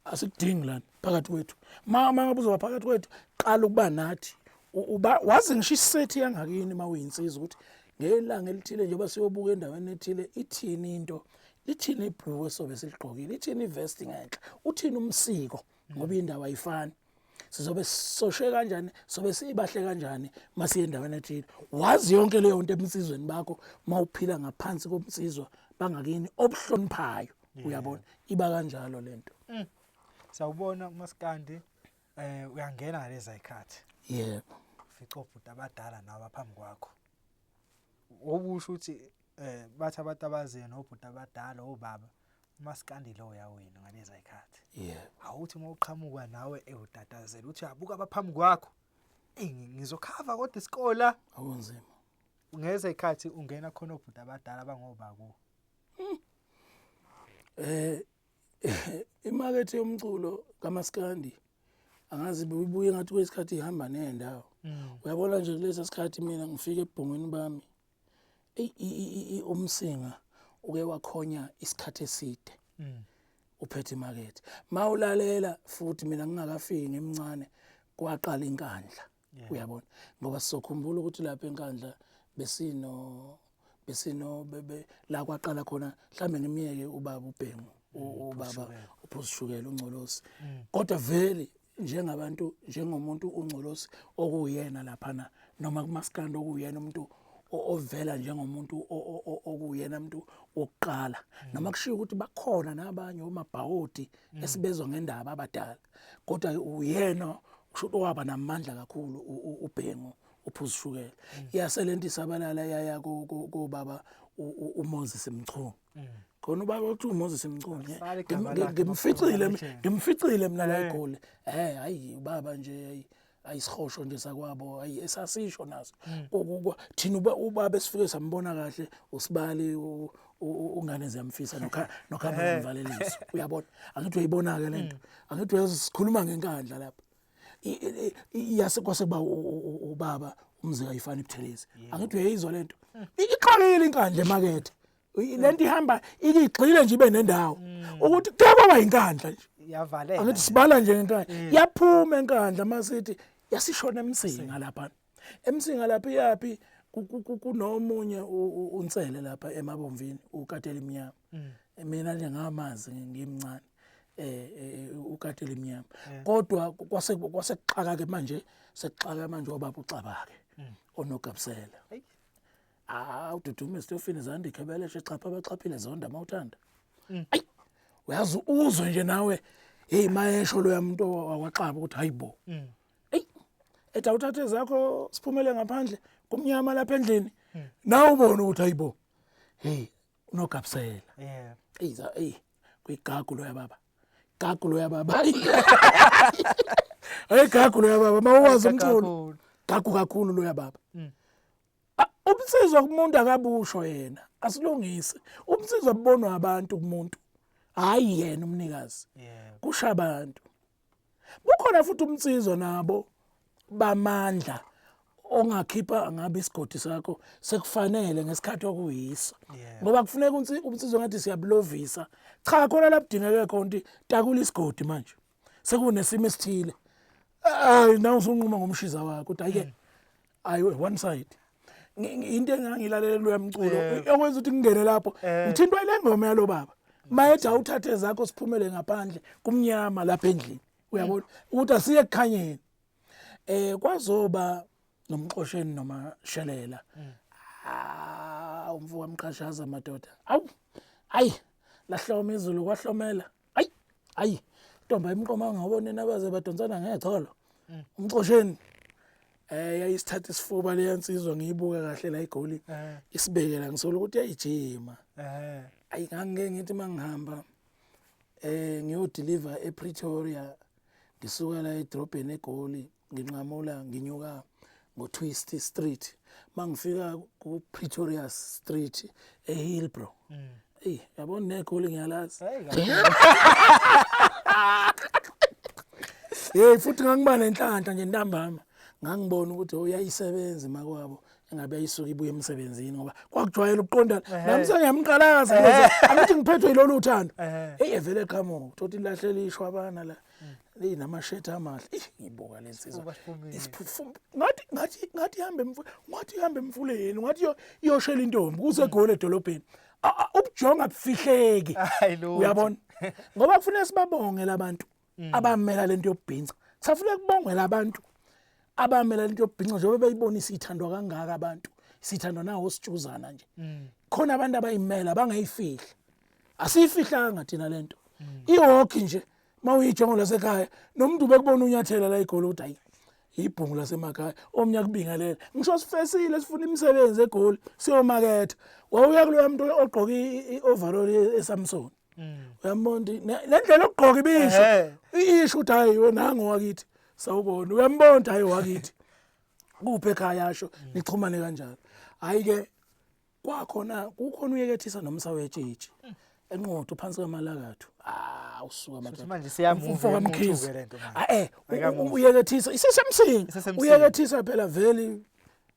S2: asikudingi lana phakathi kwethu mama ngabe uzoba phakathi kwethu qala ukuba nathi wazi ngisho isethi yangakini mawuyinsizwe ukuthi ngelanga elithile njengoba siyobuka endaweni ethile ithini into lithini ibhruku esobe siligqokile ithini ivest ngenhla uthini umsiko ngoba indawo ayifani sizobe soshe kanjani sobe sibahle kanjani masiye endaweni ethile wazi yonke leyo nto emsizweni bakho mawuphila ngaphansi komsizwa bangakini obuhloniphayo uyabona iba kanjalo lento
S1: sawubona uMaskandi uyangena ngalezi ayikhathi
S2: yebo
S1: ufica obhuti abadala nawo baphambi kwakho obusho ukuthi bathi abantu abaziyo nobhuti abadala obaba uMaskandi lo uyawena ngalezi ayikhathi
S2: yebo
S1: awuthi mawuqhamuka nawe utatazela uthi abuka abaphambi kwakho ngizokhava kodwa isikola
S2: akunzima
S1: ngeze ayikhathi ungena khona obhuti abadala bangobako
S2: imakethe yomculo kaMaskandi angazi ubuye ngathi kwesikhathi ihamba nendawo uyabona nje kulesi sikhathi mina ngifike ebhongweni bami umsinga uke wakhonya isikhathi eside uphethe imakethe mawulalela futhi mina ngingakafiki ngemncane kwaqala inkandla uyabona ngoba sizokhumbula ukuthi lapha enkandla besino la kwaqala khona mhlambe ngimiyeke ubaba uBhengu ubaba uPhosishukela uNgcolosi kodwa vele njengabantu njengomuntu uNgcolosi okuyena laphana noma kuMaskandi okuyena umuntu ovela njengomuntu okuyena umuntu wokuqala noma kushiya ukuthi bakhona nabanye omabhawodi esibezwa ngendaba abadala kodwa uyena usho waba namandla kakhulu uBhengu uPhosishukela yaselento isabalala yaya kubaba uMoses Mchunu khona ubaba uthi uMoses Mchunu ngimficile mina la eGoli hayi ubaba nje ayisihosho nje sakwabo hayi esasisho naso thina ubaba esifike sambona kahle usibali ungane ziyamfisa nokhamba umvaleliso uyabona angithi uyibona ke lento angithi uyasikhuluma ngenkandla lapha yasekwasekuba ubaba umzika ayifani ibuthelezi angithi uyayizwa lento iqalile inkandla emakethe lento ihamba igxile nje ibe nendawo ukuthi kwaba inkandla nje
S1: yavaleka
S2: angithi sibala nje enkandla yaphuma enkandla masithi yasishona emsinga lapha emsinga lapha yapi kunomunye unsele lapha emabomvini ukatela imnyama mina nje ngamazi ngimncane ukatela imnyama kodwa kwasekuxaka ke manje sekuxaka manje obaba uxabake onogabsela uDudume Stefani Zandi khebele echapha baxaphile zonda mawuthanda ayi uyazi uzwe nje nawe hey mayesho lo yamuntu waxaba ukuthi hayibo hey etha uthathe zakho siphumele ngaphandle kumnyama lapha endlini nawe ubone ukuthi hayibo hey unogabsela hey kuyigagu lo yababa gagu lo yababa hey gagu lo yababa mawazi umculo gagu kakhulu lo yababa umsizwa kumuntu akabusho yena asilungise umsizwa kubonwa abantu kumuntu hayi yena umnikazi kusha abantu bukhona futhi umsizwa nabo bamandla ongakhipha ngabe isigodi sakho sekufanele ngesikhathi okuyisa ngoba kufuneka umsizwa ngathi siyabulovisa cha khona lapho dingeke khona ukuthi takula isigodi manje sekunesimo esithile nawu usunquma ngomshiza wakho ukuthi ayike ayiwe one side into engangilalela lo yamculo okwenza ukuthi ngingene lapho ngithintwa ile ngoma yalo baba mayetha uthathe zakho siphumele ngaphandle kumnyama lapha endlini uyabona ukuthi asiye ekukhanyeni kwazoba nomxosheni noma shelela umfu wamqashaza madoda ayi lahloma izulu kwahlomela ayi ntomba imqoma ngabone nabaze badonsana ngecholo umxosheni yayisithatha isifuba leyansizwa ngiyibuka kahle la igoli isibekela ngisola ukuthi yayijima ayi ngangeke ngithi mangihamba ngiyodeliver ePretoria ngisuka la edrobheni eGoli nginqamula nginyuka ngoTwist Street mangifika kuPretoria Street eHillbrow yabona neGoli ngiyalazi futhi ngangibana enhlanhla nje ntambama ngangibona ukuthi uyayisebenza makwabo engabe ayisuka ibuye emsebenzini ngoba kwakujwayela ukuqondana namse ngiyamqalaza angithi ngiphethwe ilolu uthando evele eqhamuka uthi ilahlele ishwa abana la linamasheti amahle ngibuka lensizwa ngathi ihambe emfuleni ngathi iyoshela intombi kuseGoli edolobheni ubujonga bufihleki uyabona ngoba kufanele sibabonge labantu abamela lento yobhinca kusafuneka kubongwe labantu abamela lento yobhinca njengoba beyibonisa ithandwa kangaka abantu sithandwa nawo sitshuzana nje khona abantu abayimela bangayifihla asiyifihlanga thina lento iwalk nje mawuyijonga lasekhaya nomuntu bekubona unyathela la eGoli uthi hayi ibhungu lasemakhaya omnya kubingelela ngisho sifesile sifuna imisebenzi eGoli siyomaketha wawuya kulo muntu ogqoka ioverall eSamson uyambona lendlela okugqoka ibisho isho ukuthi hayi wena ngowakithi sawubona uyambona hayi wakithi kuphe ekhaya yasho nichumane kanjalo hayi ke kwakhona kukhona uyekethisa nomsawetshitshi enqodo phansi kwamalakathu usuka
S1: manje siyamuva
S2: umkhizi uyekethisa isesemsingi uyekethisa phela vele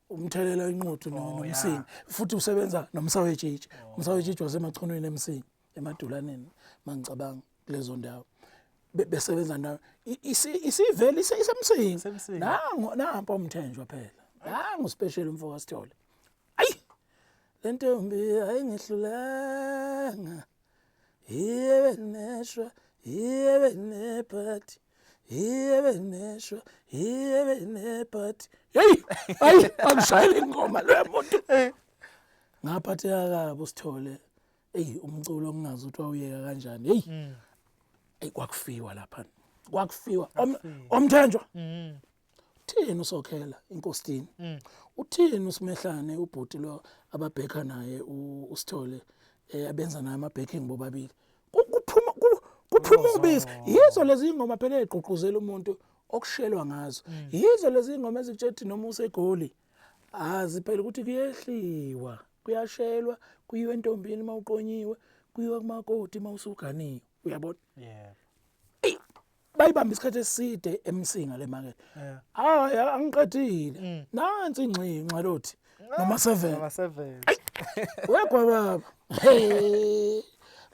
S2: umthelela inqodo nomsingi futhi usebenza nomsawetshitshi umsawetshitshi wasemachonweni emsingi emadulaneni mangicabanga kulezo ndawo besebenza nayo isivele isemsingi nampa umthenjwa phela nangu special umfoko Sithole ayi lentombi ayingihlulanga yebe neshwa yebe nephathi yebe neshwa yebe nephathi hey angishayile ingoma lo muntu ngaphatheka kabi uSithole umculo ongazi ukuthi wawuyeka kanjani kwakufiwa lapha kwakufiwa omthenjwa uthini usokhela inkosini uthini uSimehlane ubhuti lo ababheka naye uSithole abenza naye amabhacking bobabili kuphuma ubisi yizo lezi ingoma phela eziqhuquzela umuntu okushelwa ngazo yizo lezi ingoma ezitshethi noma useGoli aziphela ukuthi kuyehliwa kuyashelwa kuyiwe entombini mawuqonyiwe kuyiwe kumakoti mawusuganiwe uyabona bayibamba isikhathi eside emsinga le market angiqedile nansi ingxinxa lothi noma 7 wekwa baba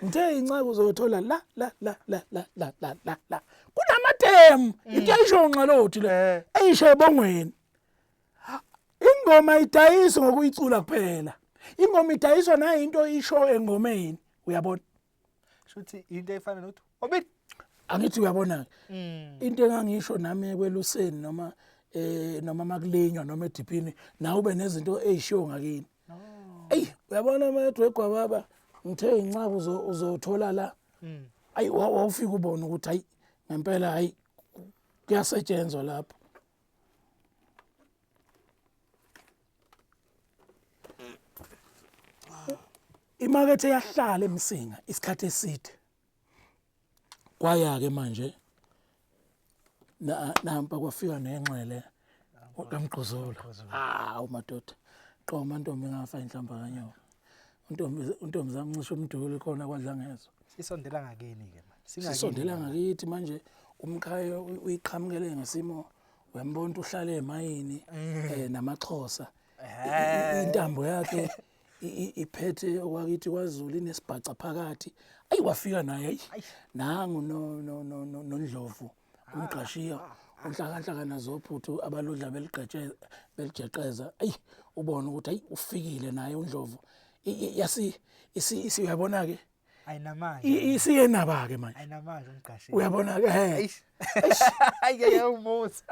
S2: ngithe incaka uzothola la kunamatem into ayishonqa lothi le ayishe ebongweni ingoma idayiswa ngokuyicula kuphela. Ingoma idayiswa nayo into isho engomeni, uyabona?
S1: Shuthi into efana nokuthi obini.
S2: Angithi uyabona into engangisho nami kweluseni noma makulinywa noma ediphini na ube nezinto ezishiwo ngakini. Uyabona madwegwa baba ngithe incaba uzothola la. Wawufika ubone ukuthi hayi ngempela hayi kuyasetshenzwa lapho. Imakethe yahlala eMsinga isikhathi eside. Kwaya ke manje nampa kwafika nenxele kaMgquzula. Umadoda. Qoma ntombi engafa inhlamba kanyoka. Untombi zamncisha umduli khona kwadla ngezwe.
S1: Sisondela ngakini ke manje.
S2: Sisondela ngakithi manje umkhayo uyiqhamukele ngesimo uyambona uhlale emayini namaXhosa. Intambo yakhe iphethe okwakithi kwaZulu inesibhaca phakathi. Wafika naye nangu noNdlovu umqashiya unhlakanhlaka nazophuthu abaludla belijeqeza. Ubona ukuthi ufikile naye uNdlovu. Uyabona ke
S1: ayinamanje
S2: isiyenaba ke manje
S1: ayinamanje umqashi
S2: uyabona ke
S1: umusa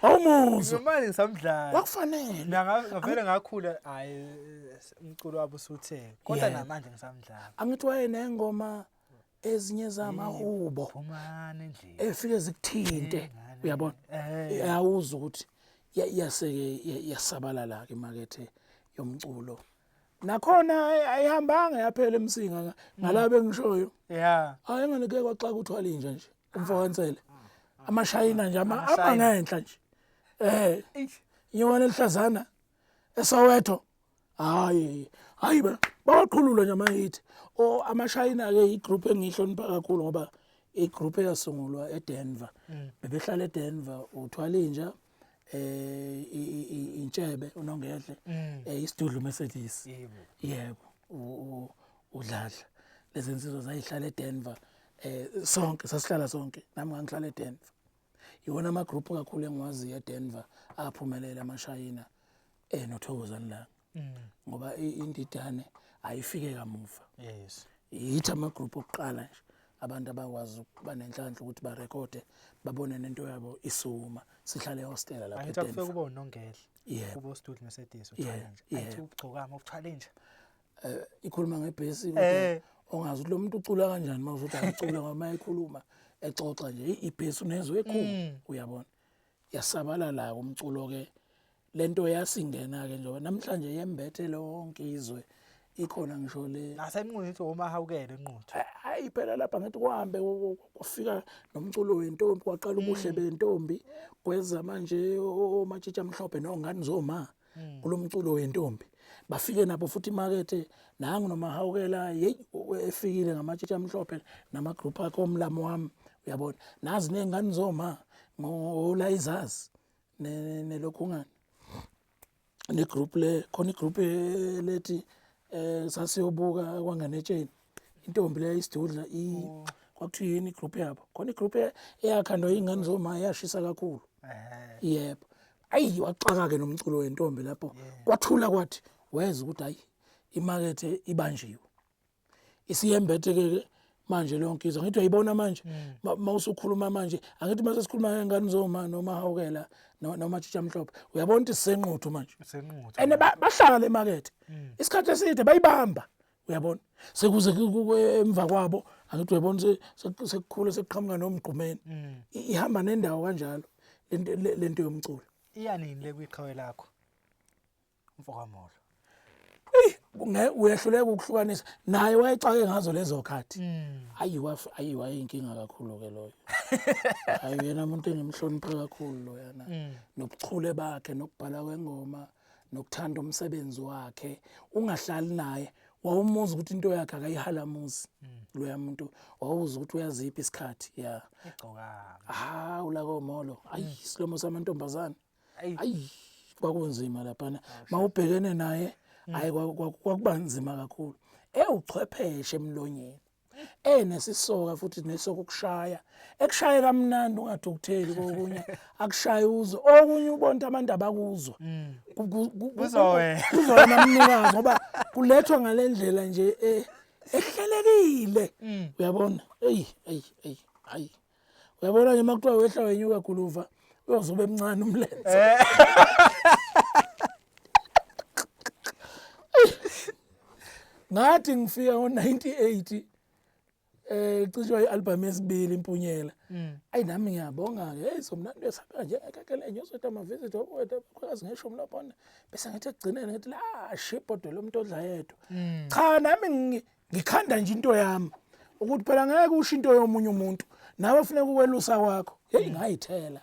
S2: awumusa
S1: manje ngisamdlala
S2: wakufanele
S1: ngavele ngakhula hayi umculo wabo usuthe kodwa namanje ngisamdlala
S2: angithi wayenengoma ezinye zamahubo
S1: phumana endlini
S2: efike zikuthinte uyabona ayawuza ukuthi yaseke yasabalala ke imakethe yomculo nakhona ayihambanga yaphela eMsinga ngalabe ngishoyo ayengeke kwaxa kuthwala inja nje umfokansele amashayina nje amangenhla nje yona elihlazana eSoweto hayi baqhulula nje amahithi amashayina ke igroup engihlonipha kakhulu ngoba igroup eyasungulwa eDenver bebehlala eDenver uthwala inja intshebe uNongedle isidudlu Mercedes yebo udladla lezi insizwa zayihlala eDenver sonke sasihlala sonke nami ngangihlala eDenver iwona ama group kakhulu engiwaziyo eDenver aphumelela amashayina noThokozani la ngoba indidane ayifike kamuva yithi ama group okuqala nje abantu abakwazi ukuba nenhlanhla ukuthi ba record babone nento yabo isuma sihlale ehostel lapha
S1: eDenver ayithe kuba uNongedle kubo student Mercedes uthwala nje ayithi ukugcokama ukuthwala nje
S2: ikhuluma ngebhesi ukuthi ongazi ukuthi lo muntu ucula kanjani manje uthi acula ngoba ekhuluma exoxa nje ibhesi unezwe ekhulu uyabona yasabala la umculo ke lento yasingena ke njengoba namhlanje yembethe lonke izwe ikhona ngisho le
S1: nasenqunithi omahawukele enquthu
S2: hayi phela lapha ngathi kuhambe kwafika nomculo wentombi kwaqala ubuhle bentombi kweza manje omatshitsha amhlophe nongani zoma kulomculo wentombi bafike nabo futhi imakethe nangu nomahawukela efikile ngamatshitsha amhlophe nama group akhe omlamo wami uyabona nazi nengani zoma ngola izazi nelokhungani ne group le khona igroup lethi sasiyobuka kwanganetsheni intombi le isidudla kwakuthiwa yini igroup yabo khona igroup eyakhandwa ingane zoma yashisa kakhulu yebo waxaka ke nomculo wentombi lapho kwathula kwathi weza ukuthi hayi imakethe ibanjiwe isiyembethe ke manje lonke izwe ngithi uyibona manje mawusukhuluma manje angithi mase sikhuluma ngengane zoma noma hawukela noma tshitsha mhlophe uyabona ukuthi sisenquthu manje
S1: senquthu
S2: ene bahlala emakethe isikhathi eside bayibamba uyabona sekuze emva kwabo angithi uyabona sekukhula sekuqhamuka nomgqumeni ihamba nendawo kanjalo lento yomculo
S1: iyanini le kwiqhawe lakho mfokamolo
S2: uyahluleka ukuhlukanisa naye wayecake ngazo lezo khathi ayi inkinga kakhulu ke loyo hayi yena umuntu engimhlonipha kakhulu lo yana nobuchule bakhe nokubhala kwengoma nokuthanda umsebenzi wakhe ungahlali naye wawumuza ukuthi into yakhe akayihalamuzi loya muntu wawuza ukuthi uyazipha isikhathi
S1: igcokama
S2: ulako molo isilomo samantombazana kwakunzima lapha mawubhekene naye hayi kwakubanzima kakhulu uchwepheshe emlonyeni nesisoka futhi nesoko kushaya ekushaya kamnandi ungadukutheli kokunye akushaye uzwe okunye ubona abantu abakuzwa kuzona mnikazi ngoba kulethwa ngalendlela nje ehlelekile uyabona hayi uyabona nje makuthiwa wehla wenyuka guluva uyozobe emncane umlenze ngathi ngifika ngo98 cishe ialbum yesibili impunyela ayi nami ngiyabonga ke hey somnandi esapha nje akakele nyosothi ama visit okwethu kwazi ngisho mlapho bese ngathi egcinene ngathi la shipodwe lomntodla yedwa cha nami ngikhanda nje into yami ukuthi phela ngeke usho into yomunye umuntu nawe ufuneka ukwelusa kwakho hey ngayithela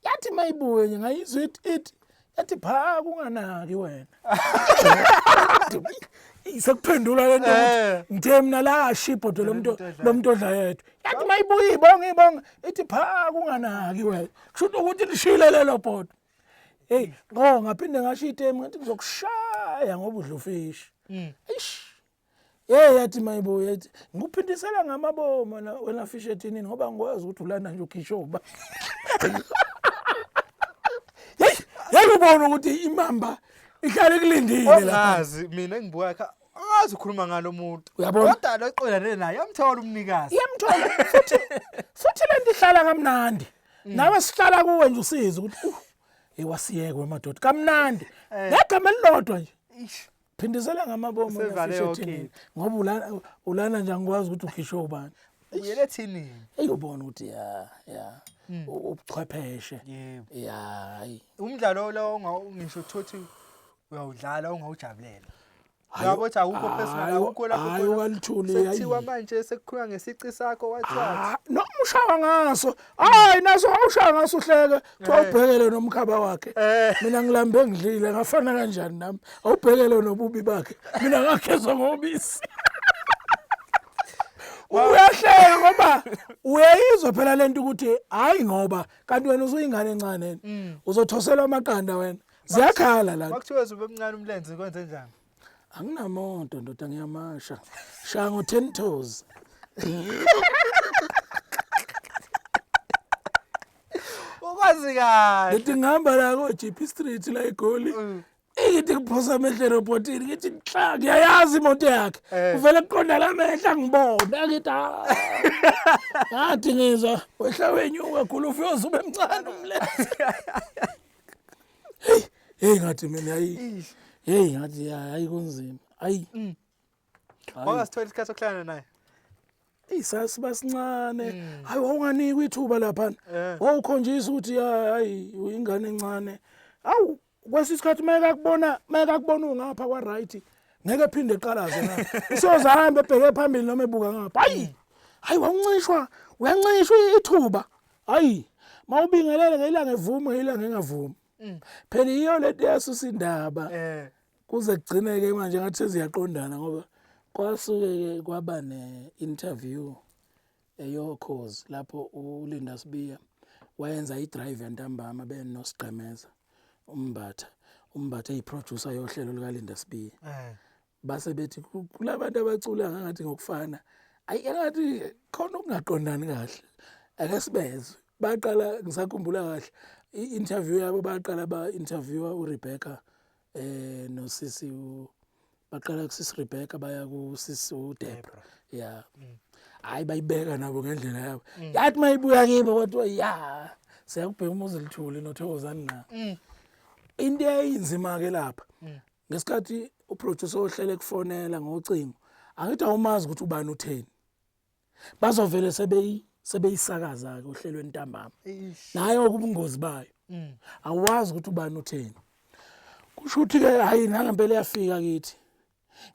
S2: yathi mayibuye nje ngayizwa it yathi pha kunganaki wena isekuphendula lento ukuthi ngithe mina la shipodwe lomntodla yedwa yathi mayibuye ibonga ithi pha kunganaki wena kusho ukuthi lishile lelo bhodo hey ngaphinde ngasho itemi ngathi ngizokushaya ngoba udla ufishi eish yathi mayibuye yathi ngikuphindisela ngamabomo wena fish ethinini ngoba ngikwazi ukuthi ulana nje ukhishoba ubona ukuthi imamba ihlale kulindile lapha
S1: ngazi mina engibuka akazi ukhuluma ngalo muntu
S2: kodwa
S1: lo iqondane naye yamthola umnikazi
S2: yamthola futhi lento ihlala kamnandi nawe sihlala kuwe nje usiza ukuthi wasiyeke emadoda kamnandi ngegama elilodwa nje phindisela ngamabomo
S1: okay
S2: ngoba ulana nje angikwazi ukuthi ukhisho ubani
S1: uyele thini
S2: eyobona ukuthi ya ubuchwepheshe hayi
S1: umdlalo lo ngisho thothi uyawudlala ungawujabulela yabo cha ukho personal akukho lapho
S2: hayi walithuli
S1: sekuthiwa manje sekukhuluma ngesici sakho wathi
S2: noma ushawa ngaso hayi naso awushaya ngaso uhleke kwawubhekele nomkhaba wakhe mina ngilambe ngidlile ngafana kanjani nami awubhekele nobubi bakhe mina ngakhezwa ngobisi uyahleka ngoba uyayizwa phela lento ukuthi hayi ngoba kanti wena usuyingane encane uzothoselwa amaqanda wena ziyakhala la
S1: bakuthiwa ube emncane umlenze kwenze njani
S2: anginamoto ndoda ngiyamasha shaya ngo10 toes
S1: ukwazi kahle
S2: lethi ngihamba la ko GP Street la eGoli ngithi ngiphosa amehlo robotini ngithi nhla ngiyayazi imoto yakhe uvele kuqonda la amehla ngibona ngithi ngathi ngizwa wehla wenyuka kakhulu ufiyoze ube emncane umlenze hey ngathi mina hey ngathi hayi kunzima hayi
S1: Wasithola isikhathi sokuhlala naye
S2: sasibancane hayi wawunganikwa ithuba lapha wawukhonjisa ukuthi hayi uyingane encane awu kwesisikhathi mayekakubona ungapha kwa right ngeke ephinde eqalaze na usozahambe ebheke phambili noma ebuka ngapha hayi uyancishwa ithuba hayi mawubingelele ngelanga evume ngelanga engavumi phela iyo lento yasusa indaba kuze kugcineke manje ngathi seziyaqondana ngoba kwasuke kwaba ne-interview eyokhozi lapho uLinda Sibiya wayenza i-drive yantambama benosigqemeza umbatha eyiproducer yohlelo lika Linda Sibiya base bethi kulabantu abacula ngathi ngokufana ayi engathi khona ukungaqondani kahle ake sibezwe baqala ngisakhumbula kahle i-interview yabo baqala ba-interviewa uRebecca nosisi baqala kusisi Rebecca baya kusisi uDebra hayi bayibeka nabo ngendlela yabo yathi mayibuya kibo kwathiwa siyakubheka umuzi lithuli noThokozani na into eyinzima ke lapha ngesikhathi uproducer ohlele kufonela ngocingo angithi awumazi ukuthi ubani utheni bazovele sebeyisakaza ke ohlelweni ntambama nayo kubungozi bayo awazi ukuthi ubani utheni kusho ukuthi ke hayi ngempela yafika kithi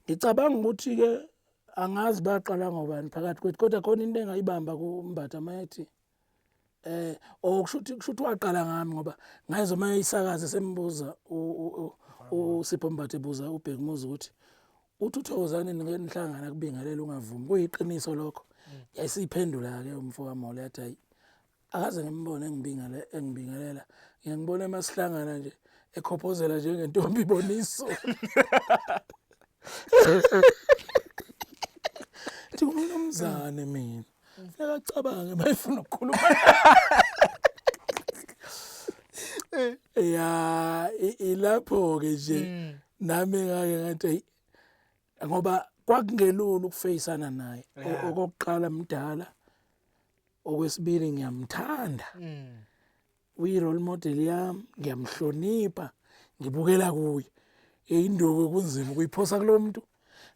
S2: ngicabanga ukuthi ke angazi baqala ngobani phakathi kwethu kodwa khona into engayibamba kuMbatha mayethi kusho ukuthi waqala ngami ngoba ngayizwa mayisakaze sembuza uSipho Mbatha ebuza uBhekumuzi ukuthi uThokozani ngenihlangana kubingelela ungavumi kuyiqiniso lokho yayisiphendula ke umfo kaMolo yathi hayi akaze ngimbone engibingelela ngiyangibona emasihlangana nje ekhophozela njengentombi iboniso Thi umnumzane mina. Funeka acabange bayifuna ukukhuluma. Ya ilapho ke nje nami ngake ngathi ngoba kwakungelula ukufeyisana naye. Okokuqala mdala, okwesibili ngiyamthanda. Uyi role model yami, ngiyamhlonipha, ngibukela kuye. Induku kunzima ukuyiphosa kulo muntu.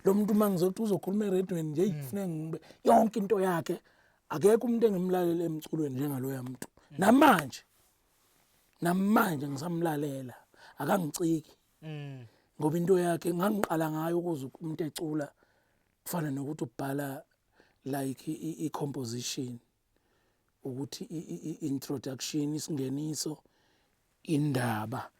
S2: Lo muntu mangizothi uzokhuluma eredweni nje kufuneka ngibe yonke into yakhe. Akekho umuntu engimlalela emculweni njengaloya muntu. Namanje ngisamlalela, akangiciki. Ngoba into yakhe ngangiqala ngayo ukuze umuntu ecula kufana nokuthi ubhala like i-composition, ukuthi i-introduction, isingeniso, indaba,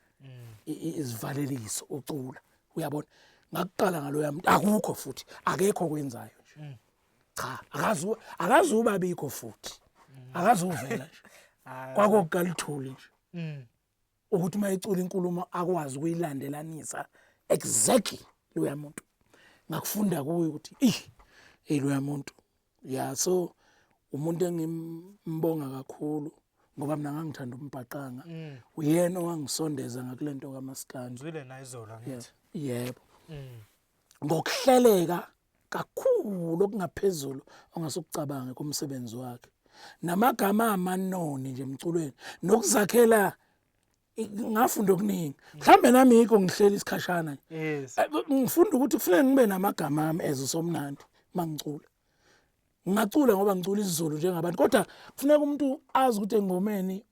S2: isivaleliso ucula. Uyabona? Ngakuqala ngaloya muntu akukho futhi akekho kwenzayo nje. Cha, akazuba bikho futhi. Akazuvela nje. Kwakukalithuli nje. Ukuthi mayicula inkulumo akwazi ukuyilandelanisa exactly loya muntu. Ngakufunda kuye ukuthi loya muntu. Yeah, so umuntu engimbonga kakhulu ngoba mina ngangithanda umbhaqanga. Uyena owangisondeza ngakulento kaMaskandi.
S1: Uzwile na izolo ngithi.
S2: Yebo. Ngokuhleleka kakhulu okungaphezulu ongasukucabanga kumsebenzi wakhe. Namagama amanoni nje emculweni nokuzakhela ngafunda okuningi. Mhlambe nami yikho ngihlela isikhashana.
S1: Yes.
S2: Ngifunda ukuthi kufanele ngibe namagama ami ezisomnandi mangicula. Ngingacula ngoba ngicula isiZulu njengabantu, kodwa kufanele umuntu azi ukuthi engomeni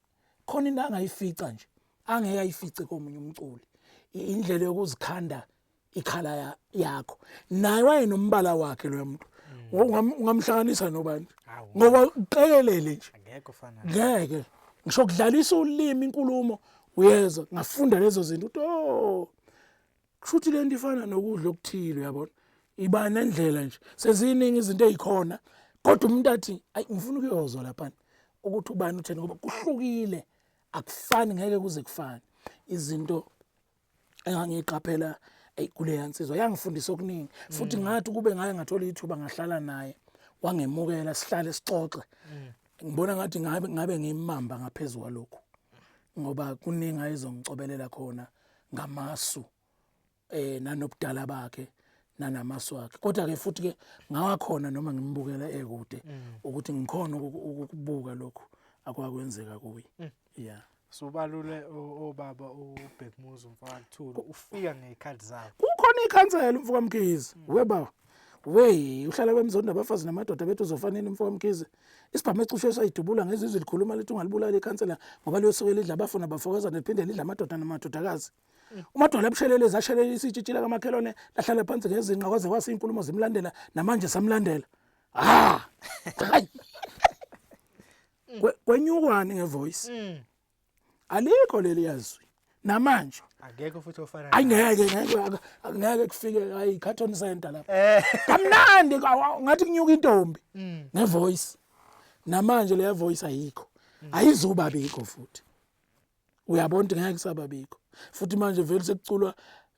S2: khona into angayifica nje. Angeke ayifice komunye umculi. Indlela yokuzikhanda ikhala yakho. Naye wayenombala wakhe lo muntu. Ungamhlanganisa nobani? Ngoba uqekelele nje.
S1: Angeke ufana.
S2: Ngeke. Ngisho ukudlalisa ulimi inkulumo uyeza ngafunda lezo zinto ukuthi kushuthi lento ifana nokudla okuthile uyabona. Iba nendlela nje. Seziningi izinto ezikhona kodwa umuntu athi ayi ngifuna ukuyozwa lapha ukuthi ubani utheni ngoba kuhlukile akufani ngeke kuze kufane. Izinto engangiqaphela kule yansizwa yangifundisa okuningi futhi ngathi kube ngaye ngathola ithuba ngahlala naye wangemukela sihlale sixoxe. Ngibona ngathi ngabe ngimamba ngaphezulu kwalokho ngoba kuningi ayizongicobelela khona ngamasu nanobudala bakhe nanamasu akhe. Kodwa ke futhi ke ngawakhona noma ngimbukela ekude ukuthi ngikhona ukubuka lokho akwakwenzeka kuye. Yeah.
S1: Sobalule obaba uBhekmuzi umfakathulu ufika ngekhathi zabo.
S2: Kukhona ikhansela umfokamkhize. Weba. Uhlala kwemzondo abafazi namadoda bethu uzofanele umfokamkhize. Isibhamu ecushwe sayidubula ngezizwe likhuluma lithi ungalibulala ikhansela ngoba liyosukela idla abafuna bafokaza nephinde lidla amadoda namadodakazi. Umadola ebushelele zashelela isitshitshila kamakhelwane lahlala phansi ngezinqa kwaze kwase inkulumo zimlandela namanje samlandela. Hayi. Kwenyukwane ngevoice. Alikho leli yazwi namanje
S1: Angeke futhi ofana.
S2: Angeke kufike hayi cartoon center lapha. Kamnandi ngathi kunyuka intombi ngevoice. Namanje leya voice ayikho. Ayizuba bikho futhi. Uyabona ukuthi ngeke kusaba bikho. Futhi manje vele sekuculwa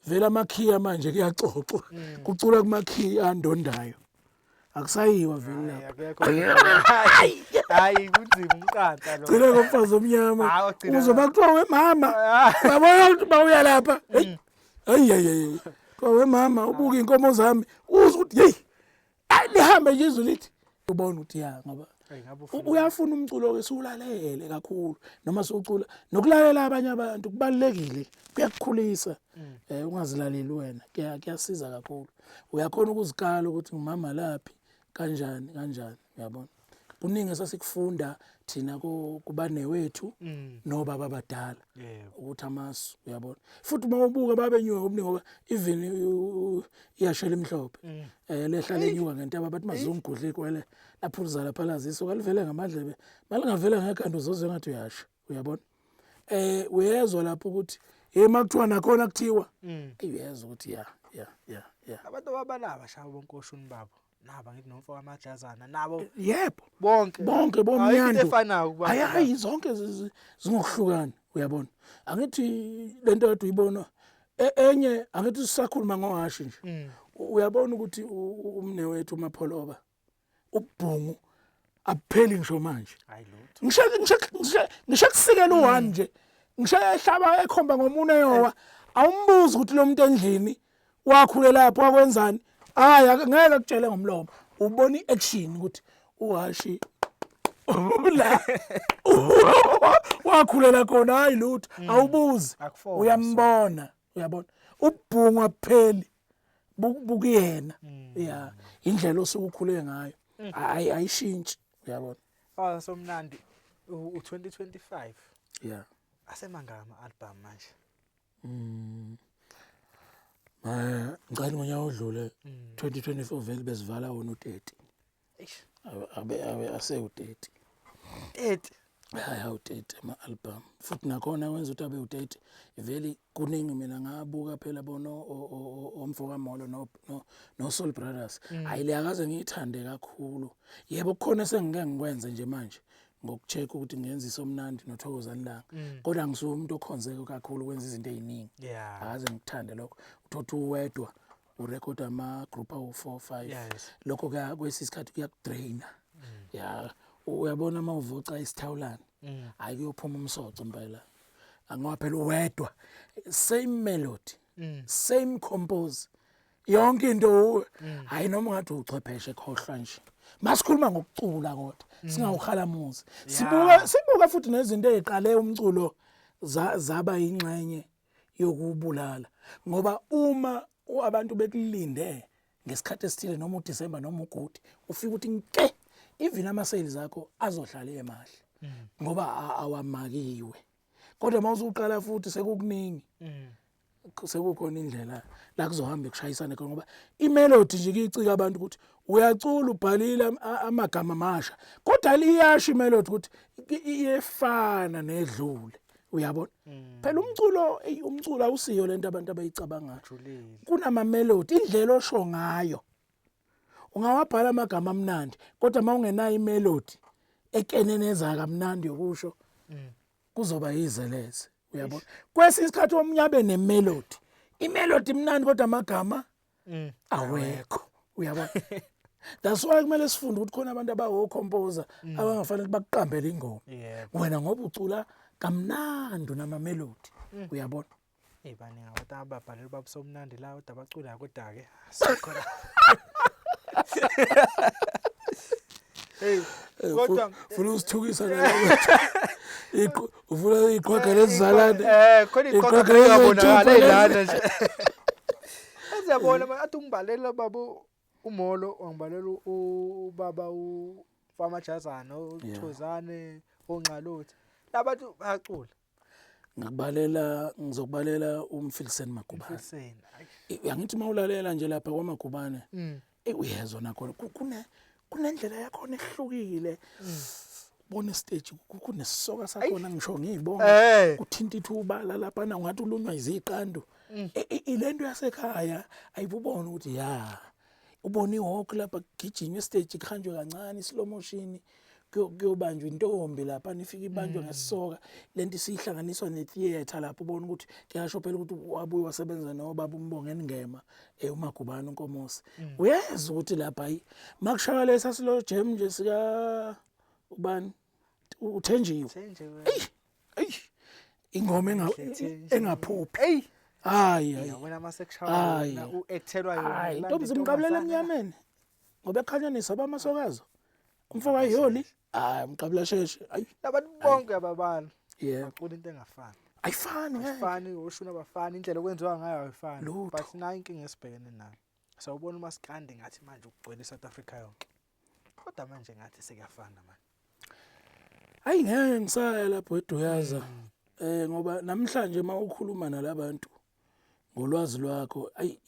S2: vele amakhiya manje kuyaxoxwa. Kuculwa kumakhiya andondayo. Akusayiwa vele lapha.
S1: Hayi kunzima umqansa lo.
S2: Cela ngomfazi omnyama. Uzoba kuthiwa wemama. Uyabona ukuthi bawuya lapha. Hayi. Kuthiwa wemama ubuka inkomo zami. Uzwe ukuthi hey. Lihambe nje izwi lithi. Ubona ukuthi ya ngoba uyafuna umculo ke siwulalele kakhulu noma siwucula nokulalela abanye abantu kubalekile kuyakukhulisa ungazilaleli wena kuyasiza kakhulu. Uyakhona ukuzikala ukuthi ngimama laphi kanjani uyabona. Kuningi esasikufunda thina kuba newethu nobaba abadala ukuthi amasu uyabona. Futhi mawubuka babenyuka omningi ngoba even iyashela emhlophe lehlala enyuka ngentaba bathi mazungudle ikwele laphuza lapha laziso kalivele ngamadlebe malingavela ngekhanda uzozwe ngathi uyasha uyabona. Uyezwa lapho ukuthi makuthiwa nakhona kuthiwa uyezwa ukuthi ya.
S1: Abantu abalaba shaya bonkoshuni babo naba ngithi nomfo amajazana nabo
S2: yebo
S1: bonke
S2: bomnyando
S1: efanayo kuba
S2: hayi zonke zingokuhlukana uyabona. Angithi lento yethu uyibona enye angithi sisakhuluma ngohashi nje uyabona ukuthi umne wethu uMapholoba ubhungu apheli ngisho manje
S1: hayi lutho
S2: ngisho kusikela u1 nje ngisho ehlaba ekhomba ngomune yowa awumbuza ukuthi lo muntu endlini wakhule lapho wakwenzani hayi ngeke akutshele ngomlomo ubona iaction ukuthi uhashi la wakhulela khona hayi lutho awubuzi uyambona uyabona ubhungu apheli bukuyena yeah indlela osukukhule ngayo ayishintshi uyabona
S1: somnandi u2025
S2: yeah
S1: asemangama album manje
S2: ngicela ngonyaka odlule 2024 vele bezivala wona u30
S1: eish
S2: abe ase-30 hayi awu-30 ama-album futhi nakhona wenza ukuthi abe u30 vele kuningi mina ngabuka phela bona omfoka Molo no Soul Brothers hayi leyakaze ngiyithande kakhulu yebo kukhona esengike ngikwenze nje manje ngokucheck ukuthi ngenza isomnandi noThokozani Langa kodwa ngisuka umuntu okhonzeke kakhulu ukwenza izinto eziningi akaze ngikuthande lokho uthothi uwedwa urecord ama group awu4 5 lokho kwesisikhathi kuyakudraina ya uyabona mawuvoca isithawulana hayi kuyophuma umsoco impela angoba phela uwedwa same melody same compose yonke into hayi noma ngathi uchwepheshe khohlwa nje masikhuluma ngokucula kodwa singawukhalamuzi sibuka futhi nezinto eziqale umculo zaba ingxenye yokubulala ngoba uma abantu bekulinde ngesikhathi esithile noma uDisemba noma uGudi ufika uthi nke even ama-sales akho azohlala emahle ngoba awamakiwe kodwa mawuzuqala futhi sekukuningi sekukhona indlela la kuzohamba kushayisana khona ngoba imelody nje kuyicika abantu ukuthi uyacula ubhalile amagama amasha kodwa liyasha imelody ukuthi iyefana nedlule uyabona phela umculo awusiyo lento abantu abayicabangayo kunama melody indlela osho ngayo ungawabhala amagama amnandi kodwa mawungenayo imelody ekeneneza kamnandi yokusho kuzoba yizeleze uyabona kwesisikhathi omnyabe nemelody imelody imnandi kodwa amagama awekho uyabona that's why kumele sifunde ukuthi khona abantu abawo-composer abangafanele bakuqambele ingoma wena ngoba ucula kamnandi nama melody uyabona
S1: baningi abantu ababhaleli babusomnandi la kodwa bacula kodwa-ke sikhona kodwa
S2: ufuna usithukisa nalo ufuna iqhwaga lezizalane
S1: khona iqhwaga lezizabonakala lana nje eziyabona athi ungibalela baba uMolo wangibalela ubaba uFamajazana uThozane onqalothi labantu bayacula
S2: ngizokubalela uMfiliseni Magubane yangithi mawulalela nje lapha kwaMagubane uyezwa nakho kunendlela yakho ehlukile bona stage kunesisoka sakhona ngisho ngiyibona kuthinta ithuba lapha na ungathi ulunywa iziqando ilento yasekhaya ayibubona ukuthi ya ubona ihawk lapha gijinywe stage khanjwe kancane slow motion kuyobanjwa intombi lapha nifika ibanjwa ngesisoka lento sihlanganiswa netheater lapho ubona ukuthi kuyasho phela ukuthi wabuye wasebenza nobaba uMbongeni Ngema uMagubane uNkomosi uyeza ukuthi lapha makushaka lesa silo jam nje sika ubani uThenjiwe ingoma engaphuphi hayi
S1: wena masekushaya uactelwa yona
S2: intombi zimqabulela emnyameni ngoba ekhanyanisa bamasokazo umfoka yoli mqabula sheshe
S1: abantu bonke ababana bacula into engafani
S2: ayifani
S1: oshuna abafani indlela okwenziwa ngayo ayifani but nayo inkinga esibhekene nayo sawubona uMaskandi ngathi manje ukugcwele eSouth Africa yonke kodwa manje ngathi sekuyafana manje
S2: hayi ngeke ngisaya lapho eduyaza ngoba namhlanje mawukhuluma nalabantu ngolwazi lwakho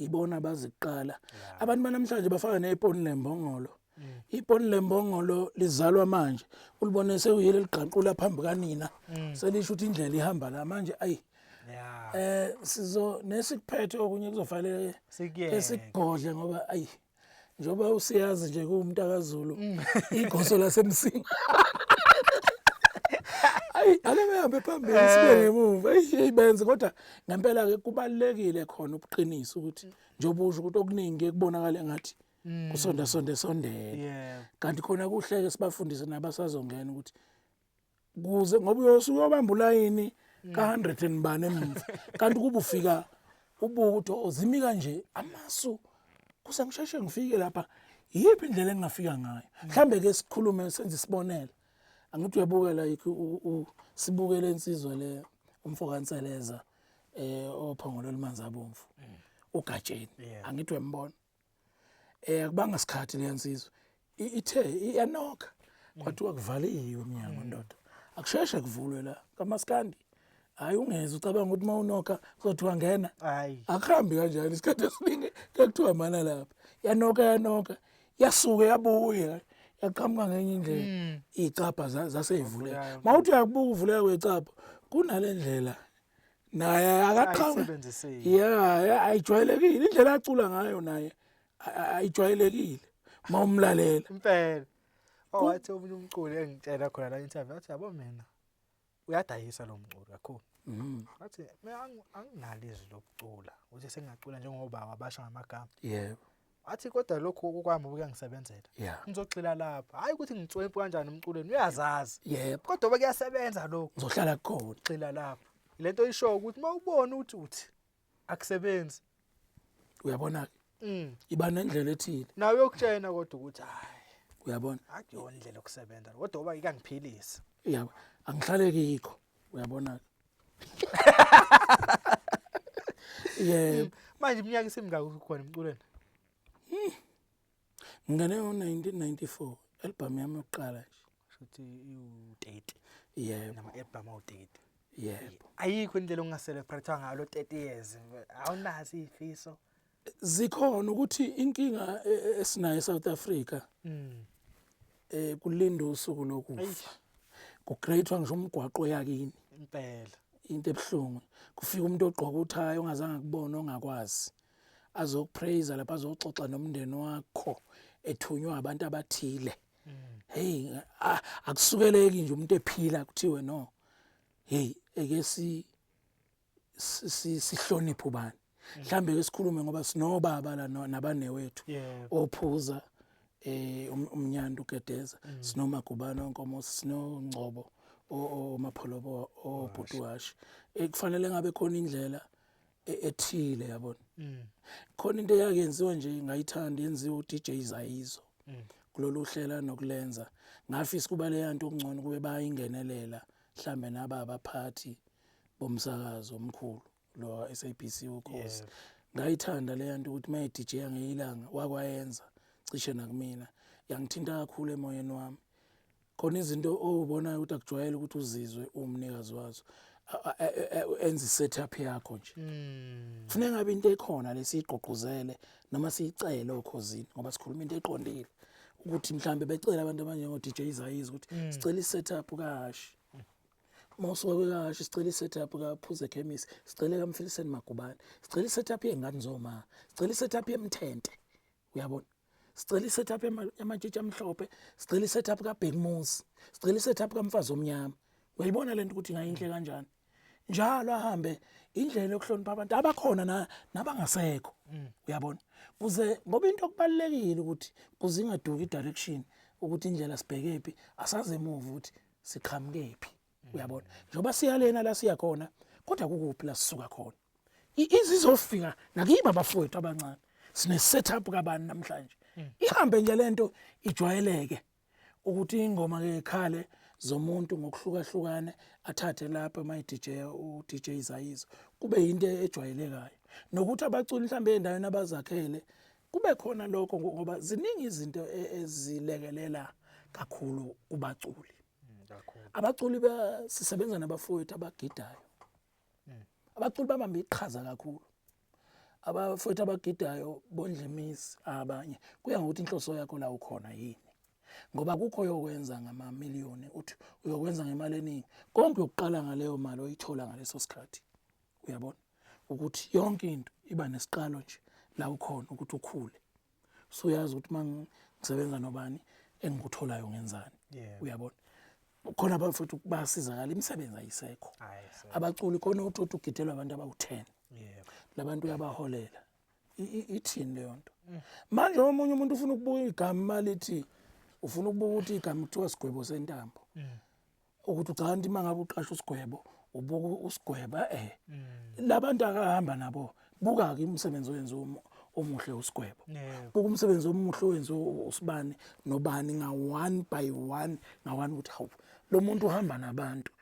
S2: ibona baziqala abantu banamhlanje bafaka nePoni Lembongolo iPoni Lembongolo lizalwa manje ulibone sekuyile liqanqula phambi kanina selisho ukuthi indlela ihamba la manje sizo nesikuphethe okunye kuzofanele esikgodle ngoba njoba usiyazi nje kuMntakaZulu igoso lasemsinga ake behambe phambili sibe ngemuva benze kodwa ngempela ke kubalekile khona ubuqiniso ukuthi njoba usho ukuthi okuningi kubonakala ngathi kusonda sondela
S1: Yeah.
S2: kanti khona kuhleke sibafundise nabasazongena ukuthi kuze ngoba uyosuka ubamba ulayini ka100 and bani emva kanti kuba ufika ubuthi ozimi kanje amasu kusangisheshe ngifike lapha yipi indlela engingafika ngayo mhlambe ke sikhulume senze isibonelo angithi uyabukela sibukele insizwa le umfokanseleza ophongolo limanzi abomvu ugatsheni angithi uyambona akubanga sikhathi leyansizwa ithe iyanoka kwathiwa kuvaliwe umnyango ndoda akusheshe kuvulwe la kaMaskandi hayi ungeze ucabanga ukuthi mawunoka uzothiwa ngena
S1: Hayi.
S2: akuhambi kanjani isikhathi esiningi kuyakuthiwa mana lapha yanoka yasuke yabuya yaqhamuka ngenye indlela icapha zaseyivuleka mawuthi uyakubuka uvuleka kwecapha kunalendlela naye akaqhamuka
S1: Ayisebenzisile.
S2: yeah ayijwayelekile indlela acula ngayo naye ayijwayelekile mawumlalela
S1: Impela. Wathi omunye umculi engitshela khona la interview wathi yabo mina uyadayisa lo mculo kakhulu. Wathi mina anginalo izwi lokucula. Uthi sengacula njengoba wabasha ngamagama.
S2: yebo
S1: Wathi kodwa lokho kwami kuyangisebenzela.
S2: yeah
S1: Ngizogxila lapha. Hayi ukuthi ngitswempu kanjani emculweni uyazazi.
S2: yebo
S1: Kodwa bekuyasebenza lokho.
S2: ngizohlala khona
S1: Gxila lapha. Lento isho ukuthi mawubona uthi akusebenzi.
S2: uyabona
S1: Mm.
S2: iba nendlela ethile
S1: Nawe uyokutshena kodwa ukuthi hayi
S2: uyabona
S1: akuyona indlela yokusebenza. Kodwa oba ikangiphilisa.
S2: yabo angihlale kikho uyabona yebo
S1: Manje iminyaka isimingaki ukhona emculweni?
S2: ngane ngo1994 album yami yokuqala nje
S1: Shothi u30
S2: yebo
S1: nama album awu30.
S2: yebo
S1: Ayikho indlela ongaselebrate ngalo 30 years. Awunazi ifiso.
S2: zikhona ukuthi inkinga esinayo eSouth Africa kulinda usuku lokufa kugreatwa ngisho umgwaqo yakini
S1: Impela.
S2: into ebhlungu kufika umuntu ogqoka uthayo ongazange kubona ongakwazi azokupraise lapha azoxoxa nomndeni wakho ethunywa abantu abathile hey akusukeleki nje umuntu ephila kuthiwe no hey eke sihloniphe ubani mhlambe ke sikhulume ngoba sinobaba la nabanewethu ophuza umnyando uGedeza sinomagubane onkomo sinongcobo omapholobo obhutuwashi kufanele ngabe khona indlela ethile yabona khona into eyakenziwa nje ngayithanda yenziwa uDJ Zayizo kulolu hlela nokulenza ngafisa kuba le yanto okungcono kube bayingenelela mhlambe naba abaphathi bomsakazo omkhulu lo SABC ukhosi ngayithanda le yanto ukuthi maye DJ ngeyilanga wakwayenza cishe nakumina yangithinta kakhulu emoyeni wami khona izinto obonayo ukuthi akujwayele ukuthi uzizwe umnikazi wazo enze setup yakho nje kufanele ngabe into ekhona lesiqoquzele noma siyicele okhosini ngoba sikhuluma into eqondile ukuthi mhlambe becela abantu abanjengo DJ Zayizo ukuthi sicela isetup kashi Mawusuka kwekashi sicela isetup kaPhuze Chemist sicela kaMfiliseni Magubane sicela isetup yengane zoma sicela isetup yemthente uyabona sicela isetup yamatshitshi amhlophe sicela isetup kaBhekmuzi sicela isetup kaMfazi omnyama uyayibona lento ukuthi ngayinhle kanjani njalo ahambe indlela yokuhlonipha abantu abakhona nabangasekho uyabona kuze ngoba into okubalekile ukuthi kuze ingaduki direction ukuthi indlela sibhekephi asaze emuva ukuthi siqhamukephi uyabona njoba siyalena la siya khona kodwa kukuphi la sisuka khona izizofika nakiba abafowethu abancane sine setup kabani namhlanje ihambe nje lento ijwayeleke ukuthi ingoma ke ekhale zomuntu ngokuhlukahlukana athathe lapha my DJ uDJ Zayizo kube into ejwayelekayo nokuthi abaculi mhlambe endaweni abazakhele kube khona lokho ngoba ziningi izinto ezilekelela kakhulu kubaculi abaculi sisebenza nabafowethu abagidayo abaculi babamba iqhaza kakhulu abafowethu abagidayo bondlemisi abanye kuya ngokuthi inhloso yakho la ukhona yini ngoba kukho yokwenza ngama-million uthi uyokwenza ngemali eningi konke yokuqala ngaleyo mali oyithola ngaleso sikhathi uyabona ukuthi yonke into iba nesiqalo nje la ukhona ukuthi ukhule so uyazi ukuthi mangisebenza nobani engikutholayo ngenzani uyabona khona abafowethu basizakala imisebenzi ayisekho abaculi khona uthi ugidelwa abantu abawu10 labantu uyabaholela ithini leyo nto Manje omunye umuntu ufuna ukubuka igama malithi ufuna ukubuka ukuthi igama kuthiwa Sigwebo sentambo. Ukuthi ucanti mangabe uqasha uSigwebo ubuka uSigweba labantu akahamba nabo buka ke umsebenzi wenziwa omuhle uSigwebo. Buka umsebenzi omuhle wenziwa uSibani nobani nga 1 by 1 nga 1 ukuthi hawu lo muntu uhamba nabantu.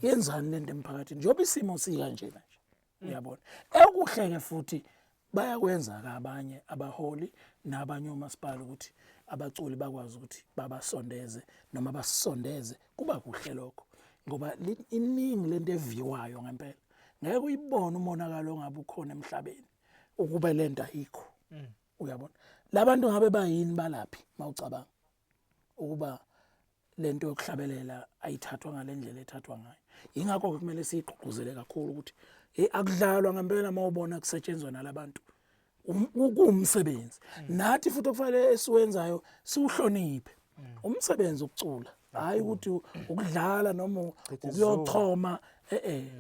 S2: Yenzani lento emphakathini njengoba isimo sika nje manje. Uyabona. Ekuhleke futhi bayakwenza ke abanye abaholi nabanye omasipala ukuthi abaculi bakwazi ukuthi babasondeze noma basondeze kuba kuhle lokho ngoba iningi lento eviwayo ngempela ngeke uyibone umonakalo ongabe ukhona emhlabeni ukube lento ayikho uyabona labantu ngabe bayini balaphi mawucabanga ukuba lento yokuhlabelela ayithathwa ngalendlela ethathwa ngayo ingakho kumele siqhubuzele kakhulu ukuthi akudlalwa ngempela mawubona kusetshenzwa nalabantu umsebenzi nathi futhi okufanele esiwenzayo siuhloniphe umsebenzi ukucula hayi ukuthi ukudlala noma ukuyochoma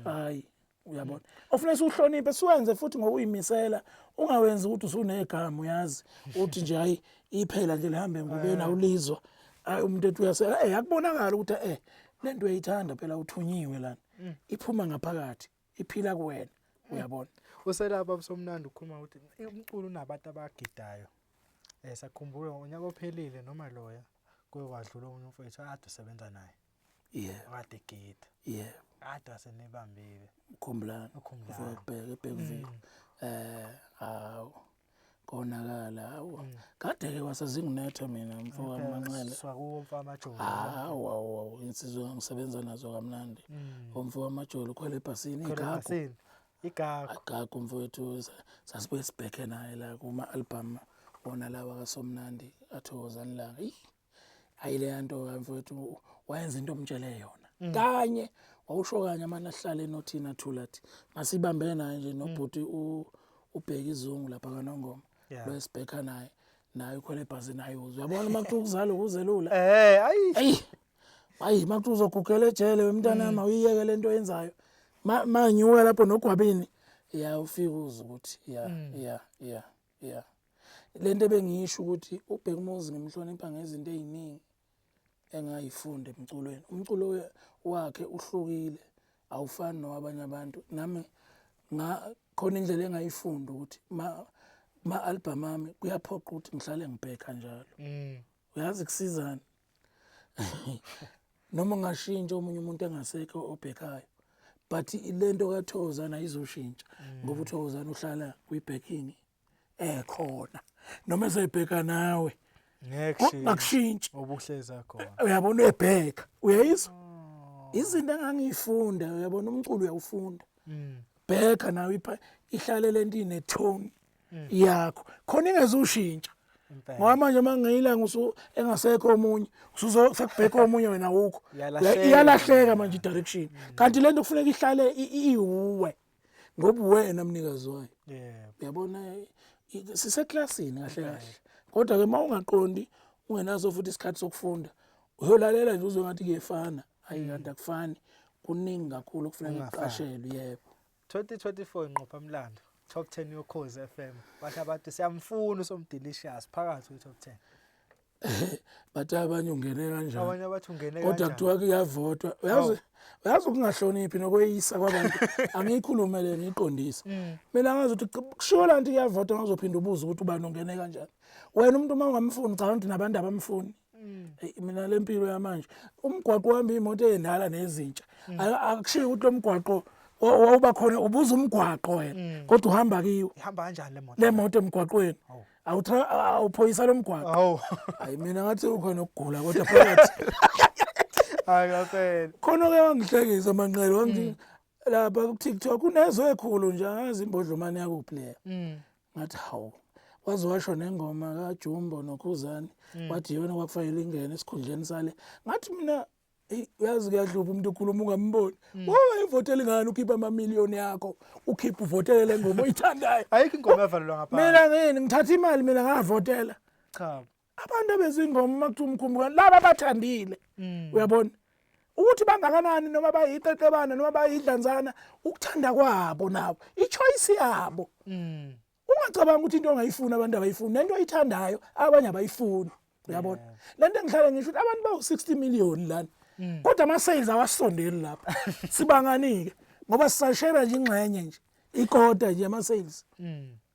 S2: hayi uyabona ofanele siuhloniphe siwenze futhi ngokuyimisela ungawenzi ukuthi usunegama uyazi uthi nje hayi iphela nje lihambe ngubeni awulizwa umuntu ethi uyasela akubonakala ukuthi lento uyayithanda phela uthunyiwe lana iphuma ngaphakathi iphila kuwena uyabona
S1: uselapha somnandi ukhuluma ukuthi umculo unabantu abagidayo sakhumbula unyaka ophelile noma loya kwewadlula umuntu mfowethu ade usebenza naye ade gida ade asenebambile
S2: ukhumbulana ukubheka ebhekuviko hawo konakala hawo kade ke wasezingunetha mina mfoka Manxele
S1: swakuwo mfa amajoli
S2: hawo insizwe ngisebenza nazo kamnandi umfoka amajoli ukhwele ebhasini igagu mfowethu sasibuye sibheke naye la kuma album wona lawa kaSomnandi athokozani la ayile yanto mfowethu wayenza into omtshele yona kanye wawusho kanye amana ahlale enothina thulathi masibambe naye nje nobhuti ubheka izungu lapha kaNongoma lo esibheka naye ukhwele ebhasini ayuzwa uyabona makuthu ukuzala ukuzelula ayi makuthu uzogugela ejele wemntanami uyiyeke lento yenzayo manyuka lapho nogwabini ufika uze ukuthi lento bengisho ukuthi ubheka umuzi ngimhlonipha ngezinto eziningi engayifunda emculweni umculo wakhe uhlukile awufani nowabanye abantu nami khona indlela engayifunda ukuthi ma album ami kuyaphoqa ukuthi ngihlale ngibheka njalo uyazi kusizana noma ngashintsha omunye umuntu engasekho obhekayo but lento kaThozana izoshintsha ngoba uThozana uhlala kwi-backing khona noma esebheka nawe ngeke
S1: obuhleza khona
S2: uyabona ebheka uyayizwa izinto engangifunda uyabona umculo uyawufunda bheka nawe ihlale lento inetone yakho khona ingezushintsha ngoba manje mangiyilanga engasekho omunye usuzokubheka omunye wena ukho iyalahleka manje direction kanti lento kufuneka ihlale iwuwe ngoba wena mnikazi wayo uyabona siseklasini kahle kodwa ke mawungaqondi ungenazo futhi isikhathi sokufunda uyolalela nje uzwe ngathi kuyefana hayi kanti akufani kuningi kakhulu kufuneka uqashelwe yebo
S1: 2024 inqopha mlando top 10 yoKhozi FM bathi abantu siyamfuna uSomdelicious phakathi kwi-top 10
S2: bathi abanye ungene kanjani
S1: abanye abathi ungene kanjani
S2: kodwa kuthiwa kuyavotwa uyazi ukungahloniphi nokweyisa kwabantu angiyikhulume le ngiqondisa mina ngazi ukuthi kushiwo lanti kuyavotwa ngazophinda ubuza ukuthi ubani ungene kanjani wena umuntu mangamfuni cha ukuthi nabantu abamfuni mina lempilo yamanje umgwaqo wami imoto endala nezintsha akushiyo ukuthi lo mgwaqo wawuba khona ubuza umgwaqo wena kodwa uhamba kiwo
S1: ihamba kanjani
S2: le moto emgwaqweni awuphoyisa lo mgwaqo hayi mina ngathi ukhona ukugula kodwa phakathi
S1: akaphela
S2: khona ke wangihlekisa Manxele wangithi lapha ku TikTok unezwe ekhulu nje angazi imbodlomane yakho player ngathi hawu wazowasho nengoma kaJumbo noKhuzani wathi yona kwakufanele ingene esikhundleni sale ngathi mina uyazi kuyadlupa umuntu ukhuluma ungamboni wayevotela ngani ukhipha amamiliyoni yakho ukhipha uvotele le ngoma oyithandayo
S1: ayikho ingoma evalelwa ngaphansi
S2: mina ngithatha imali mina ngavotela
S1: cha
S2: abantu abezingoma makuthiwa umkhumbuka laba bathandile uyabona ukuthi bangakanani noma bayiqeqebana noma bayidlanzana ukuthanda kwabo nabo ichoice yabo ungacabanga ukuthi into ongayifuna abantu abayifuni nento oyithandayo abanye abayifuni uyabona lento engihlala ngisho ukuthi abantu bawu 60 million lana kodwa ama sales awasondeli lapha sibanganike ngoba sisashare nje ingxenye nje ikota nje ama sales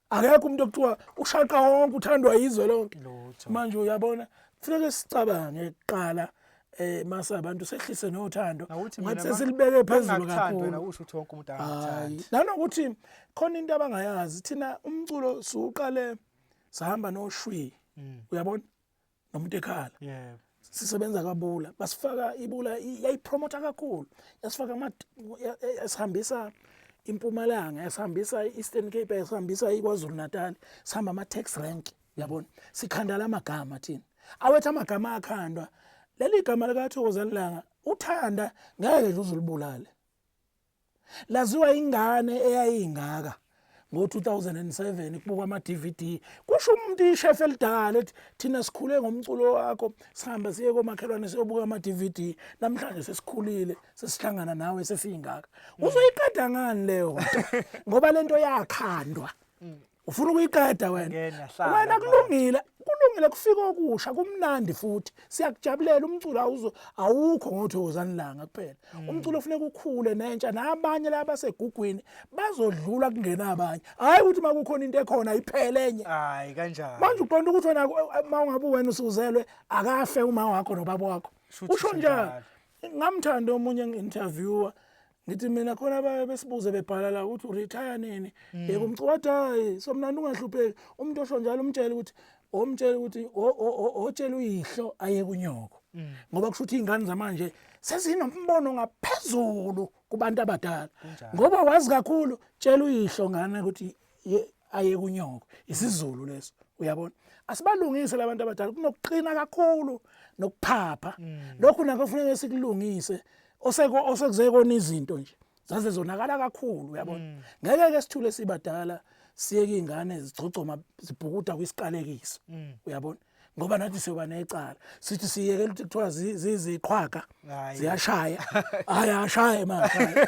S2: akekho umuntu okuthiwa ushaqa wonke uthandwa yizwe lonke manje uyabona kufanele sicabange eqala mase abantu sehlise nothando ngathi sesilibeke phezulu kakhulu
S1: wena usho ukuthi wonke umuntu angathandi
S2: nanokuthi khona into abangayazi thina umculo siuqale sahamba noshwi uyabona nomuntu ekhala
S1: yebo
S2: sisebenza kabula basifaka ibula yayipromote kakhulu yasifaka yasihambisa impumalanga yasihambisa Eastern Cape yasihambisa iKwaZulu Natal sihamba ama tax rank uyabona sikhandala amagama thina awethu amagama akhandwa leli gama lika Thokozelanga uthanda ngeke nje uzulibulale laziwa ingane eyayingaka ngo2007 kubuka ama DVD kusho umuntu ichef elidala ethi thina sikhule ngomculo wakho sihamba siye komakhelwane siyobuka ama DVD namhlanje sesikhulile sesihlangana nawe sesingaka uzoyiqeda ngani leyo ngoba lento yakhandwa ufuna ukuyiqeda wena kulungile kufika okusha kumnandi futhi siyakujabulela umculo awukho ngoThokozanilanga kuphela umculo ufuneka ukukhule nentsha nabanye laba segugwini bazodlula kungena abanye hayi ukuthi makukhona into ekhona iphele enye
S1: hayi kanjani
S2: manje uqonda ukuthi wena mawungabe wena usuzelwe akafe uma wakho nobaba wakho usho njalo ngamthanda omunye ngi-interviewer ngithi mina khona besibuze bebhala la ukuthi uretire nini yebo umcwathi hayi somnandi ungahlupheki umuntu osho njalo umtshela ukuthi otshela uyihlo aye kunyoko ngoba kusho ukuthi izingane zamanje sezinombono ngaphezulu kubantu abadala ngoba wazi kakhulu tshela uyihlo ngane ukuthi aye kunyoko isizulu leso uyabona asibalungise labantu abadala kunokuqina kakhulu nokuphapha lokhu nako kufanele sikulungise osekuzekona izinto nje zaze zonakala kakhulu uyabona ngeke ke sithule sibadala siyeke izingane zigcogcoma zibhukuda kwisiqalekiso uyabona ngoba nathi siyoba necala sithi siyeke ukuthi kuthiwa ziziqhwaga ziyashaya ayashaya manje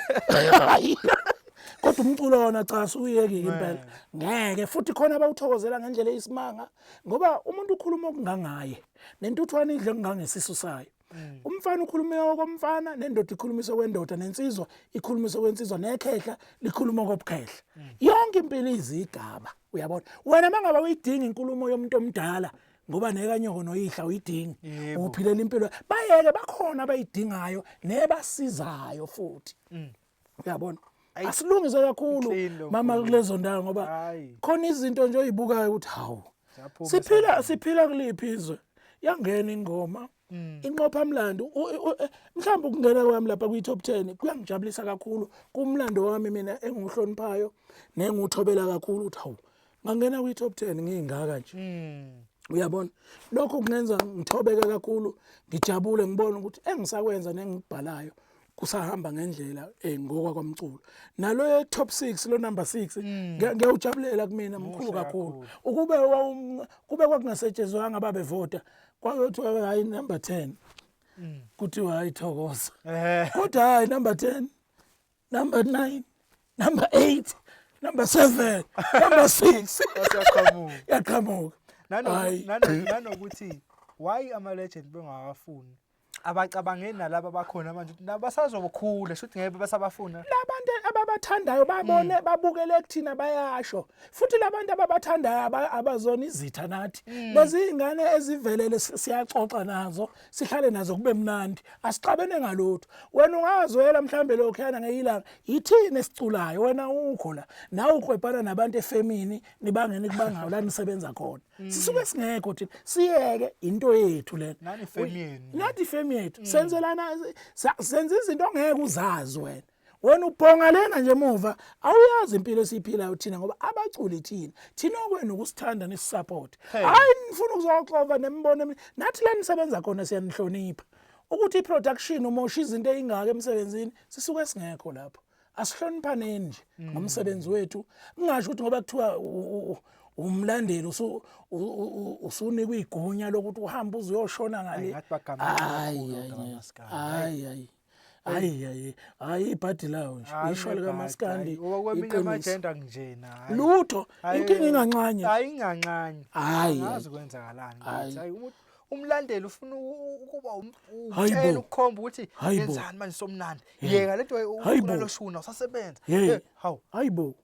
S2: kodwa umculo wona cha suyeke impela ngeke futhi khona abawuthokozela ngendlela eyisimanga ngoba umuntu ukhuluma okungangaye nentuthwane idle ngangesisu sayo umfana ukhuluma okomfana nendoda ikhulumisa kwendoda nensizwa ikhulumisa kwensizwa nekhehla likhuluma kobukhehla yonke impilo izigaba uyabona wena mangaba uyidinga inkulumo yomuntu omdala ngoba nekanyoko noyihla uyidinga uphilela impilo bayeke bakhona abayidingayo nebasizayo futhi uyabona asilungise kakhulu mama kulezo ndawo ngoba khona izinto nje oyibukayo ukuthi hawu siphila kuliphi izwe yangena ingoma inqopha mlando mhlawumbe ukungena kwami lapha kwi-top 10 kuyangijabulisa kakhulu kumlando wami mina engihloniphayo nenguthobela kakhulu uthi hawu ngangena kwi-top 10 ngingaka nje uyabona lokho kungenza ngithobeke kakhulu ngijabule ngibona ukuthi engisakwenza nengibhalayo kusahamba ngendlela ngokwa kwamculo nalo top 6 lo number 6 ngiyawujabulela kumina mkhulu kakhulu kube kwakungasetshenzwanga babevota kwakuthiwa hayi number 10 kuthiwa hayi Thokoza kodwa hayi number 10 number 9 number 8 number 7 number 6 yaqhamuka
S1: nanokuthi why ama legend bengawafuni abacabangeni nalabo abakhona manje ukuthi nabasazobukhule shothi ngeke basabafuna
S2: labantu ababathandayo babone babukele kuthina bayasho futhi labantu ababathandayo abazona izitha nathi lezi ingane ezivelele siyaxoxa nazo sihlale nazo kube mnandi asixabene ngalutho wena ungazwela mhlambe lokhana ngeyilanga yithini esiculayo wena ukho la nawe uqwebhana nabantu efemini nibangene kubangawo la nisebenza khona sisuke singekho thina siyeke into yethu lena nathi femi yethu senzelana senza izinto ongeke uzazi wena ubhonga lena nje emuva awuyazi impilo esiphilayo thina ngoba abaculi thina okwenu ukusithanda nesisupport hayi nifuna ukuzoxova nembono nathi la nisebenza khona siyanihlonipha ukuthi iproduction umosha izinto ezingaka emsebenzini sisuke singekho lapho asihloniphaneni nje ngomsebenzi wethu ngingasho ukuthi ngoba kuthiwa umlandeli usunikwe igunya lokuthi uhambe uzoyoshona ngale hayi hayi ibhadi lawo nje ishwa lika maskandi
S1: okweminye amagenda kunjena hayi
S2: lutho inkinga inganxanye
S1: hayi inganxanye
S2: hayi
S1: ngazi kwenzakalani hayi umuntu umlandeli ufuna ukuba
S2: Hayibo.
S1: utshela ukukhomba ukuthi
S2: Hayibo.
S1: yenzani manje somnandi yeka lento
S2: Hayibo.
S1: ucula loshuna usasebenza hawu
S2: hayibo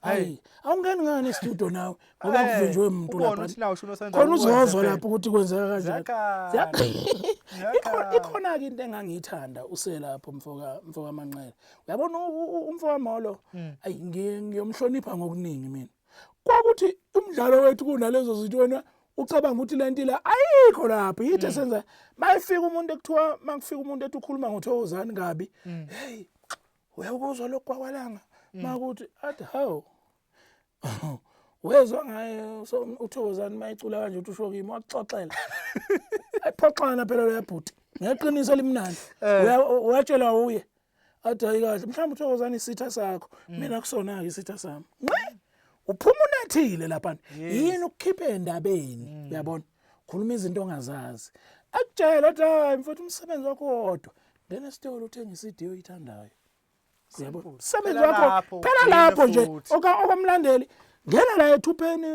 S2: hayi awungeni ngani studio nawe ngoba
S1: Eh,
S2: kuvinjwe umuntu
S1: ubone
S2: lapha
S1: ukuthi nawe ushuna usenza
S2: khona uzozwa
S1: ukwenza
S2: lapho ukuthi kwenzeka kanjani
S1: Ziyakhala.
S2: ikhona ke into engangiyithanda uselapho mfoka Manqele uyabona umfoka Molo ayi ngiyomhlonipha ngokuningi mina kwakuthi umdlalo wethu kunalezo zinto wena ucabanga ukuthi lento la ayikho lapho yithi senza mayifika umuntu ekuthiwa makufika umuntu ethi ukhuluma ngoThokozani kabi hey uyakuzwa lokho kwakwalanga makuthi athi hawo wezwa ngaye so uThokozani mayicula kanje uthi usho kimi waxoxela ayiphoxana phela lo yabhuti ngeqiniso limnandi uyatshela uye athi hayi kahle mhlawumbe uThokozani isitha sakho mina kusona ke isitha sami uphuma unethile lapha yini ukukhipha endabeni uyabona khuluma izinto ongazazi akutshela athi hayi mfowethu umsebenzi wakho wodwa ngene esitolo uthenga iCD oyithandayo uyabona sebenza wakho phela lapho nje okamlandeli ngena la ethupheni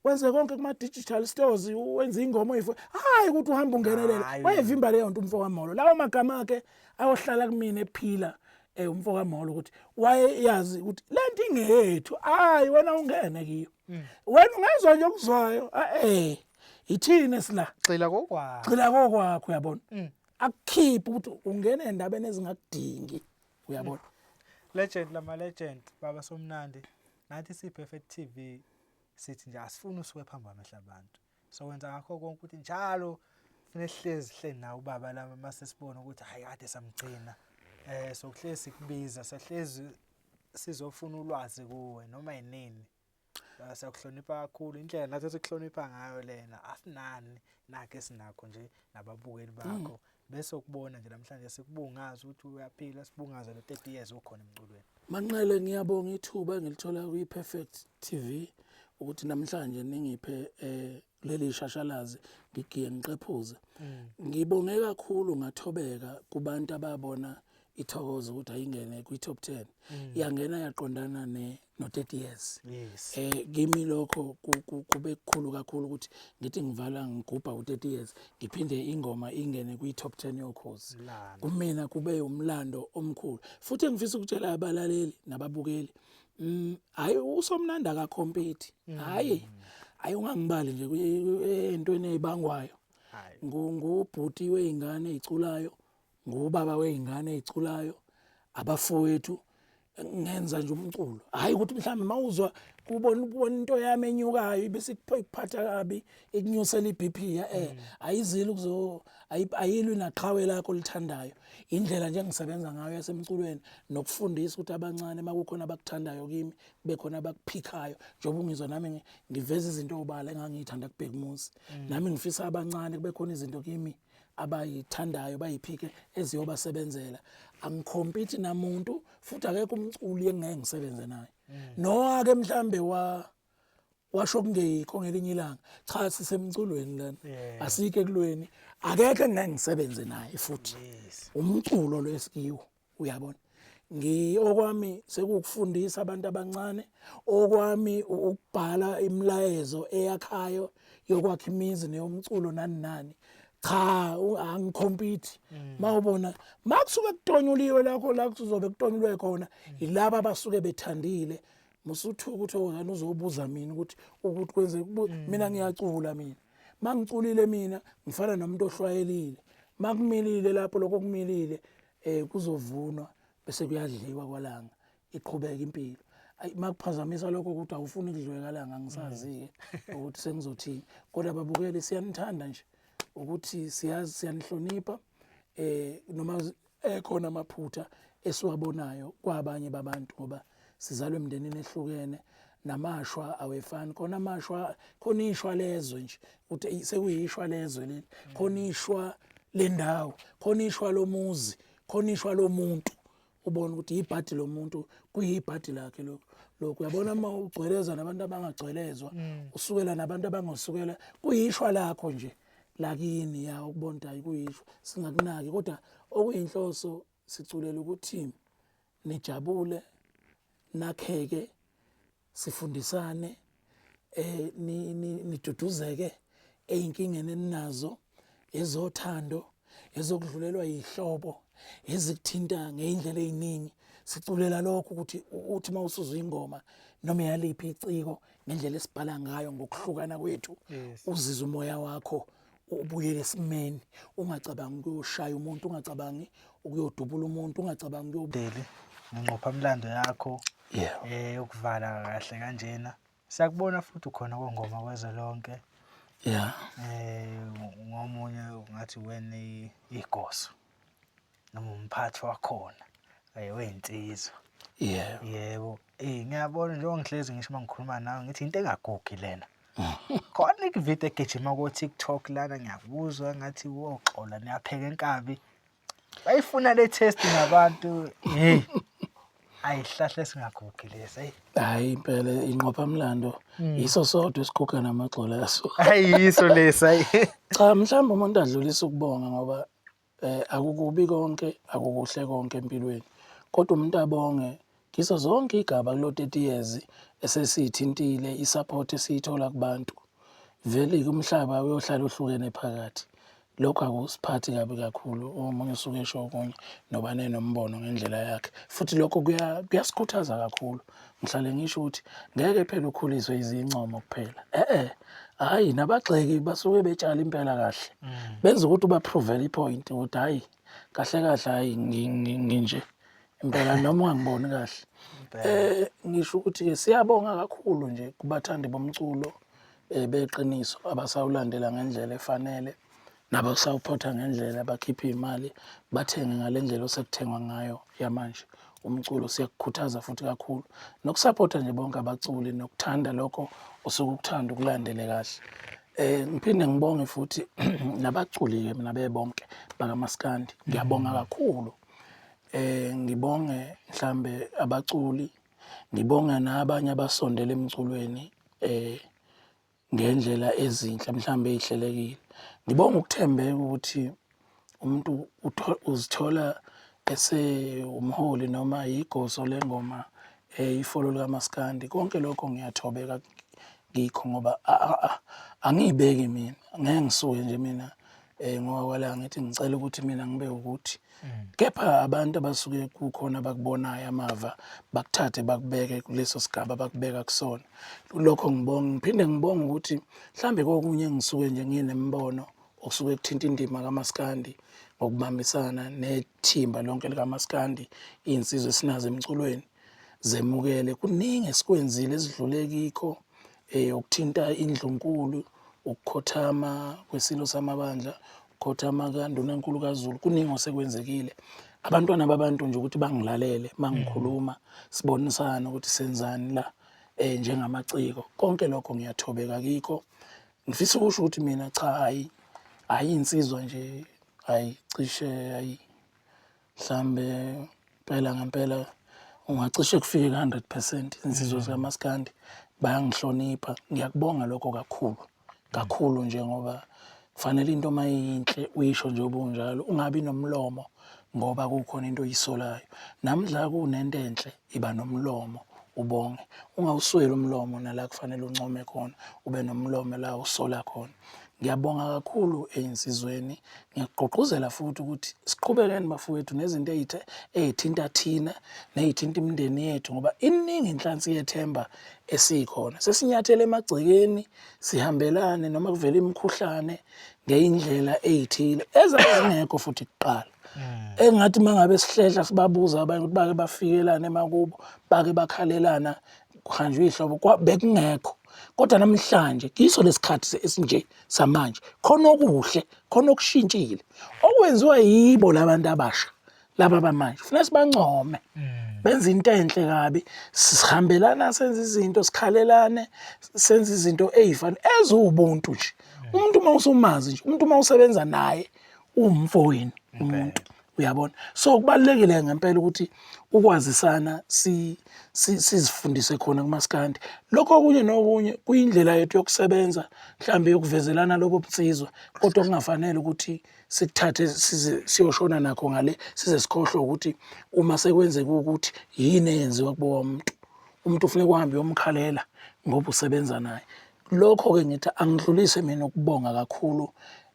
S2: wenze konke kuma digital stores wenza ingoma oyifo hayi ukuthi uhamba ungenelela wayevimba leyo nto umfoka Molo lawo magama akhe ayohlala kumina ephila umfoka Molo ukuthi wayeyazi ukuthi lento ingeyethu hayi wena ungene kiyo wena ungezwe nje ukuzwayo ithini esila
S1: Gxila kokwakho
S2: gxila kokwakho uyabona akukhipha ukuthi ungene endabeni ezingakudingi uyabona
S1: legend lama legend baba somnandi nathi siPerfect TV sithi nje asifuni usuke phambi kwamehla abantu so wenza ngakho konke ukuthi njalo kufanele sihlezi nawe ubaba la mase sibona ukuthi hayi kade samgcina so kuhlezi kubiza sahlezi sizofuna ulwazi kuwe noma yinini siyakuhlonipha kakhulu indlela nathi sikuhlonipha ngayo lena asinani nakhe sinakho nje nababukeli bakho bese ukubona nje namhlanje sikubungaza ukuthi uyaphila sibungaza lo 30 years ukhona emculweni
S2: Manqele ngiyabonga ithuba engilithola kwiPerfect TV ukuthi namhlanje ningiphe leli shashalazi ngigiye ngiqephuze ngibonge kakhulu ngathobeka kubantu ababona ithokoza ukuthi ayingene kwi-top 10 yangena yaqondana no 30 years
S1: yes
S2: kimi lokho kube kukhulu kakhulu ukuthi ngithi ngivala ngigubha u30 years ngiphinde ingoma ingene kwi-top 10 yokhozi kumina kube umlando omkhulu futhi ngifisa ukutshela abalaleli nababukeli hayi usomnandi akacompete hayi ungangibali nje entweni ezibangwayo ngubhuti weingane eziculayo ngubaba weingane eziculayo abafowethu ngenza nje umculo hayi ukuthi mhlawumbe mawuzwa kubona into yami enyukayo bese kuphatha kabi ikunyusela iBP ayizili ayilwi naqhawe lakho lithandayo indlela nje engisebenza ngayo yasemculweni nokufundisa ukuthi abancane makukhona abakuthandayo kimi bekhona abakuphikayo njengoba ungizwa nami ngiveza izinto obala engangiyithanda kubheka umuzi nami ngifisa abancane kube khona izinto kimi abayithandayo bayiphike eziyobasebenzela angikhompete namuntu futhi akekho umculi engeke ngisebenze naye no ke mhlambe washo kungekho ngelinye ilanga cha sisemculweni lana asike kulweni akekho engeke ngisebenze naye futhi umculo lesikiwo uyabona okwami sekukufundisa abantu abancane okwami ukubhala imilayezo eyakhayo yokwakha imizi neyomculo nani cha angikhompete mawubona makusuke kutonyuliwe lakho la kuzobe kutonyulwe khona yilabo abasuke bethandile musuthuka uThokozani uzobuza mina ukuthi kwenze mina ngiyacula mina mangiculile mina ngifana nomuntu ohlwayelile makumilile lapho lokho kumilile kuzovunwa bese kuyadliwa kwalanga iqhubeka impilo makuphazamisa lokho ukuthi awufuni ukudliwa kalanga ngisazi ukuthi sengizothini kodwa ababukeli siyanithanda nje ukuthi siyazi siyanihlonipha noma ekhona amaphutha esiwabonayo kwabanye babantu ngoba sizalwe emndenini ehlukene namashwa awefani khona amashwa khona ishwa lezwe nje ukuthi sekuyishwa lezwe leli khona ishwa lendawo khona ishwa lomuzi khona ishwa lomuntu ubona ukuthi ibhadi lomuntu kuyibhadi lakhe lokho uyabona uma ugcweleza nabantu abangagcwelezwa usukela nabantu abangasukela kuyishwa lakho nje lakini ya ukubona ukuthi kuyishwa singakunaki kodwa okuyinhloso siculela ukuthi nijabule, nakheke, sifundisane, niduduzeke ezinkingeni eninazo, ezothando, ezokudlulelwa yihlobo, ezikuthinta ngeindlela eziningi. Siculela lokho ukuthi uthi mawusuzwa ingoma noma yaliphi iciko ngendlela esibhala ngayo ngokuhlukana kwethu, uzizwe umoya wakho ubuyele esimeni, ungacabangi ukuyoshaya umuntu, ungacabangi ukuyodubula umuntu, ungacabangi
S1: ukuyodeli ngengqophamlando yakho ukuvala kahle kanjena. Siyakubona futhi ukhona kwengoma kwezwe lonke. Ngomunye ungathi wena igoso noma umphathi wakhona weyinsizwa. Yebo. Ngiyabona njengoba ngihlezi ngisho mangikhuluma nawe ngithi into engagugi lena. Khona ividiyo egijima ko TikTok lana ngiyakuzwa ngathi woxola niyapheka enkabi. Bayifuna le test nabantu. Ayihlahle singagugi lesi.
S2: Hayi impela inqophamlando yiso sodwa esiguga namagxolo yaso.
S1: Ayiso lesi.
S2: Cha mhlawumbe umuntu adlulisa ukubonga ngoba akukubi konke, akukuhle konke empilweni. Kodwa umuntu abonge kiso zonke igaba kulo 30 years esesithintile isupport esithola kubantu. Vele umhlaba uyohlala uhlukene phakathi. Lokho akusiphathi kabi kakhulu omunye usuke esho okunye noba nenombono ngendlela yakhe. Futhi lokho kuyasikhuthaza kakhulu. Ngihlale ngisho ukuthi ngeke phela ukhuliswe izincomo kuphela. Hayi nabagxeki basuke betshala impela kahle. Benza ukuthi ubaprovele ipoint ukuthi hayi kahle hayi nginje. Impela noma ungangiboni kahle. Ngisho ukuthi ke siyabonga kakhulu nje kubathandi bomculo beqiniso abasawulandela ngendlela efanele. Nabasawuphotha ngendlela bakhipha imali bathenge ngalendlela osekuthengwa ngayo yamanje. Umculo siyakukhuthaza futhi kakhulu nokusupport nje bonke abaculi nokuthanda lokho osukuthanda ukulandele kahle. Ngiphinde ngibonge futhi nabaculi ke mina bebonke bakaMaskandi. Ngiyabonga kakhulu. Ngibonge mhlambe abaculi, ngibonga nabanye abasondela emculweni ngendlela ezinhle mhlambe ezihlelekile. Ngibonga ukuthembeka ukuthi umuntu uzithola umholi noma igoso lengoma ifolo likaMaskandi. Konke lokho ngiyathobeka ngikho ngoba angiyibeki mina, ngeke ngisuke nje mina ngoba kwala ngithi ngicela ukuthi mina ngibe ukuthi kepha abantu abasuke kukhona bakubonayo amava bakuthathe bakubeke kuleso sigaba bakubeka kusona. Lokho ngibonga, ngiphinde ngibonga ukuthi mhlambe kokunye ngisuke nje nginembono okusuke kuthinta indima kaMaskandi ngokubambisana nethimba lonke likaMaskandi, insizwe esinazo emculweni zemukele kuningi esikwenzile esidlule kikho ukuthinta indlunkulu, ukukhothama kwesilo samabandla, ukukhothama kaNdunankulu kaZulu, kuningi osekwenzekile. Abantwana babantu nje ukuthi bangilalele mangikhuluma sibonisana ukuthi senzani la njengamaciko. Konke lokho ngiyathobeka kikho. Ngifisa ukusho ukuthi mina cha hayi insizwa nje cishe mhlambe phela ngempela ungacishe kufike 100% insizwa zikaMaskandi bayangihlonipha. Ngiyakubonga lokho kakhulu nje ngoba kufanele into mayinhle uyisho nje ubunjalo ungabi nomlomo ngoba kukhona into oyisolayo. Namdla kunento enhle iba nomlomo ubonge. Ungawusweli umlomo nala kufanele uncome khona ube nomlomo la usola khona. Ngiyabonga kakhulu einsizweni. Ngiyagqugquzela futhi ukuthi siqhubekeni bafowethu nezinto ezithinta thina nezithinta imindeni yethu ngoba iningi inhlansi yethemba esikhona. Sesinyathele emagcekeni sihambelane noma kuvela imikhuhlane ngeindlela ezithile ezingekho futhi kuqala. Engathi mangabe sihlehla sibabuza abantu ukuthi bake bafikelane emakubo bake bakhalelana kuhanjwe ihlobo bekungekho. Kodwa namhlanje kiso lesikhathi esinje samanje khona okuhle khona okushintshile okwenziwa yibo labantu abasha laba bamanje. Kufanele sibancome benza into enhle kabi sihambelana senza izinto sikhalelane senza izinto ezifana eziwubuntu nje. Umuntu mawusumazi nje umuntu mawusebenza naye umfowenu umuntu uyabona. So kubalekile ngempela ukuthi ukwazisana sizifundise khona kumaskandi. Lokho okunye nokunye kuyindlela yethu yokusebenza mhlambe yokuvezelana lobunsizwa kodwa kungafanele ukuthi sikuthathe siyoshona nakho ngale size sikhohlwe ukuthi uma sekwenzeka ukuthi yini eyenziwa kubo umuntu ufuneka uhambe uyomkhalela ngoba usebenza naye. Lokho-ke ngithi angidlulise mina ukubonga kakhulu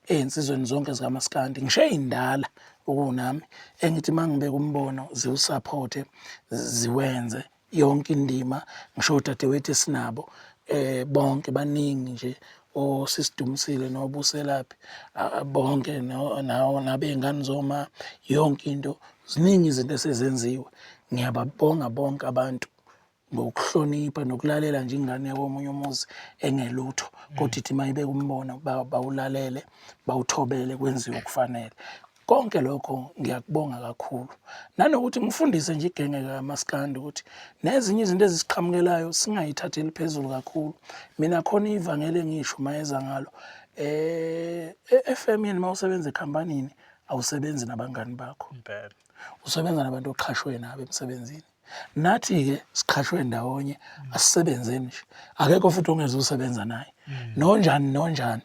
S2: ey'nsizweni zonke zikamaskandi ngisho ey'ndala ukunami engithi mangibeka umbono ziwusapothe ziwenze yonke indima ngisho udadewethu esinabo bonke baningi nje osisidumisile nobuselaphi bonke nabey'ngane zoma yonke into ziningi izinto esezenziwe. Ngiyababonga bonke abantu ngokuhlonipha nokulalela nje ingane yakomunye umuzi engelutho kodwa ithi mayibeka umbono bawulalele bawuthobele kwenziwe okufanele. Konke lokho ngiyakubonga kakhulu nanokuthi ngifundise nje igenge kamaskandi ukuthi nezinye izinto ezisiqhamukelayo singayithatheli phezulu kakhulu. Mina khona ivangeli engisho mayeza ngalo FM-ini mawusebenza ekhampanini awusebenzi nabangani bakho
S1: impela
S2: usebenza nabantu oqhashwe nabo emsebenzini. Nathi-ke siqhashwe ndawonye asisebenzeni nje akekho futhi ongeze usebenza naye nonjani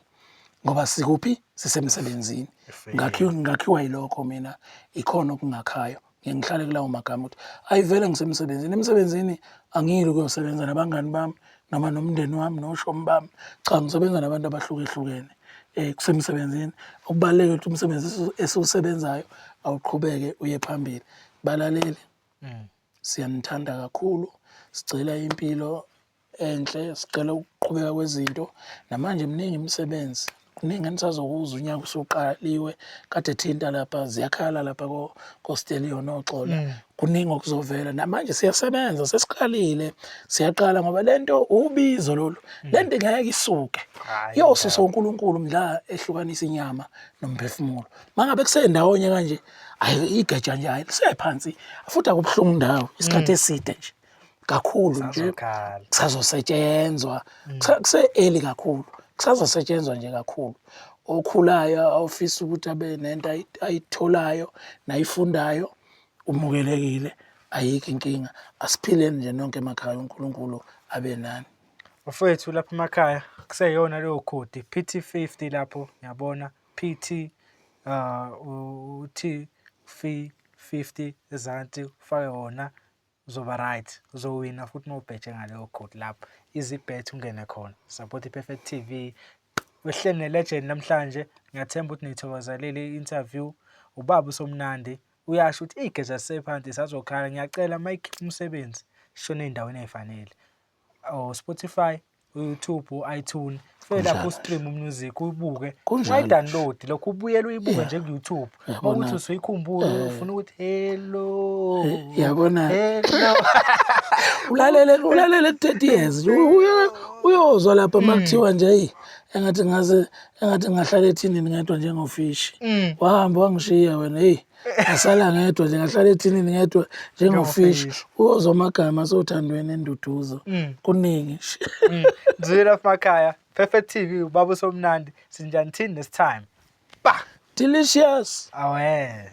S2: ngoba sikuphi sisemsebenzini. Ngakhiwa yilokho mina ikhona okungakhayo ngihlale kulawo magama ukuthi ayivele ngisemsebenzini. Emsebenzini angiyili ukuyosebenza nabangani bami noma nomndeni wami noshomi bami. Cha, ngisebenza nabantu abahlukehlukene kusemsebenzini. Okubalulekile ukuthi umsebenzi esiwusebenzayo awuqhubeke uye phambili. Balaleli siyanithanda kakhulu, sicela impilo enhle, sicela ukuqhubeka kwezinto namanje mningi imisebenzi kuningi enisazokuza unyaka usuqaliwe kade thinta lapha ziyakhala lapha koStelio noXola kuningi okuzovela namanje siyasebenza sesiqalile siyaqala ngoba lento ubizo lolu lento ngeke isuke yosusa uNkulunkulu mdla ehlukanisa inyama nomphefumulo mangabe kusendawonye kanje ayi igeja nje ayi lisephansi futhi akubhlungu ndawo isikhathi eside nje kakhulu nje kusazosetshenzwa kuse-early kakhulu kusazosetshenzwa nje kakhulu okhulayo awufisa ukuthi abe nento ayitholayo nayifundayo umukelekile ayikho inkinga asiphileni nje nonke emakhaya uNkulunkulu abe nani.
S1: Mfowethu lapha emakhaya kuseyona leyo code PT50 lapho ngiyabona PT T50 ezansi ufake wona uzoba right uzowina futhi nobheje ngaleyo code lapho easy bet ungene khona support iPerfect TV wehlele nelegend namhlanje ngiyathemba ukuthi nithokozalele interview ubaba uSomnandi uyasho ukuthi igeja sephansi sazokhala ngiyacela Mike umsebenzi shona endaweni ezifanele Spotify YouTube iTunes fela lapho stream music uyibuke uyidownload lokho ubuyele uyibuke nje ku-YouTube ukuthi usuyikhumbula ufuna ukuthi hello
S2: yabona ulalele 30 years uyozwa lapha makuthiwa nje engathi ngahlala ethinini ngedwa njengofishi wahamba wangishiya wena asala ngedwa nje ngahlala ethinini ngedwa njengofishi uzwa amagama sothandweni enduduzo kuningi
S1: Zwela emakhaya Perfect TV ubaba uSomnandi sinjani thini this time
S2: delicious
S1: awe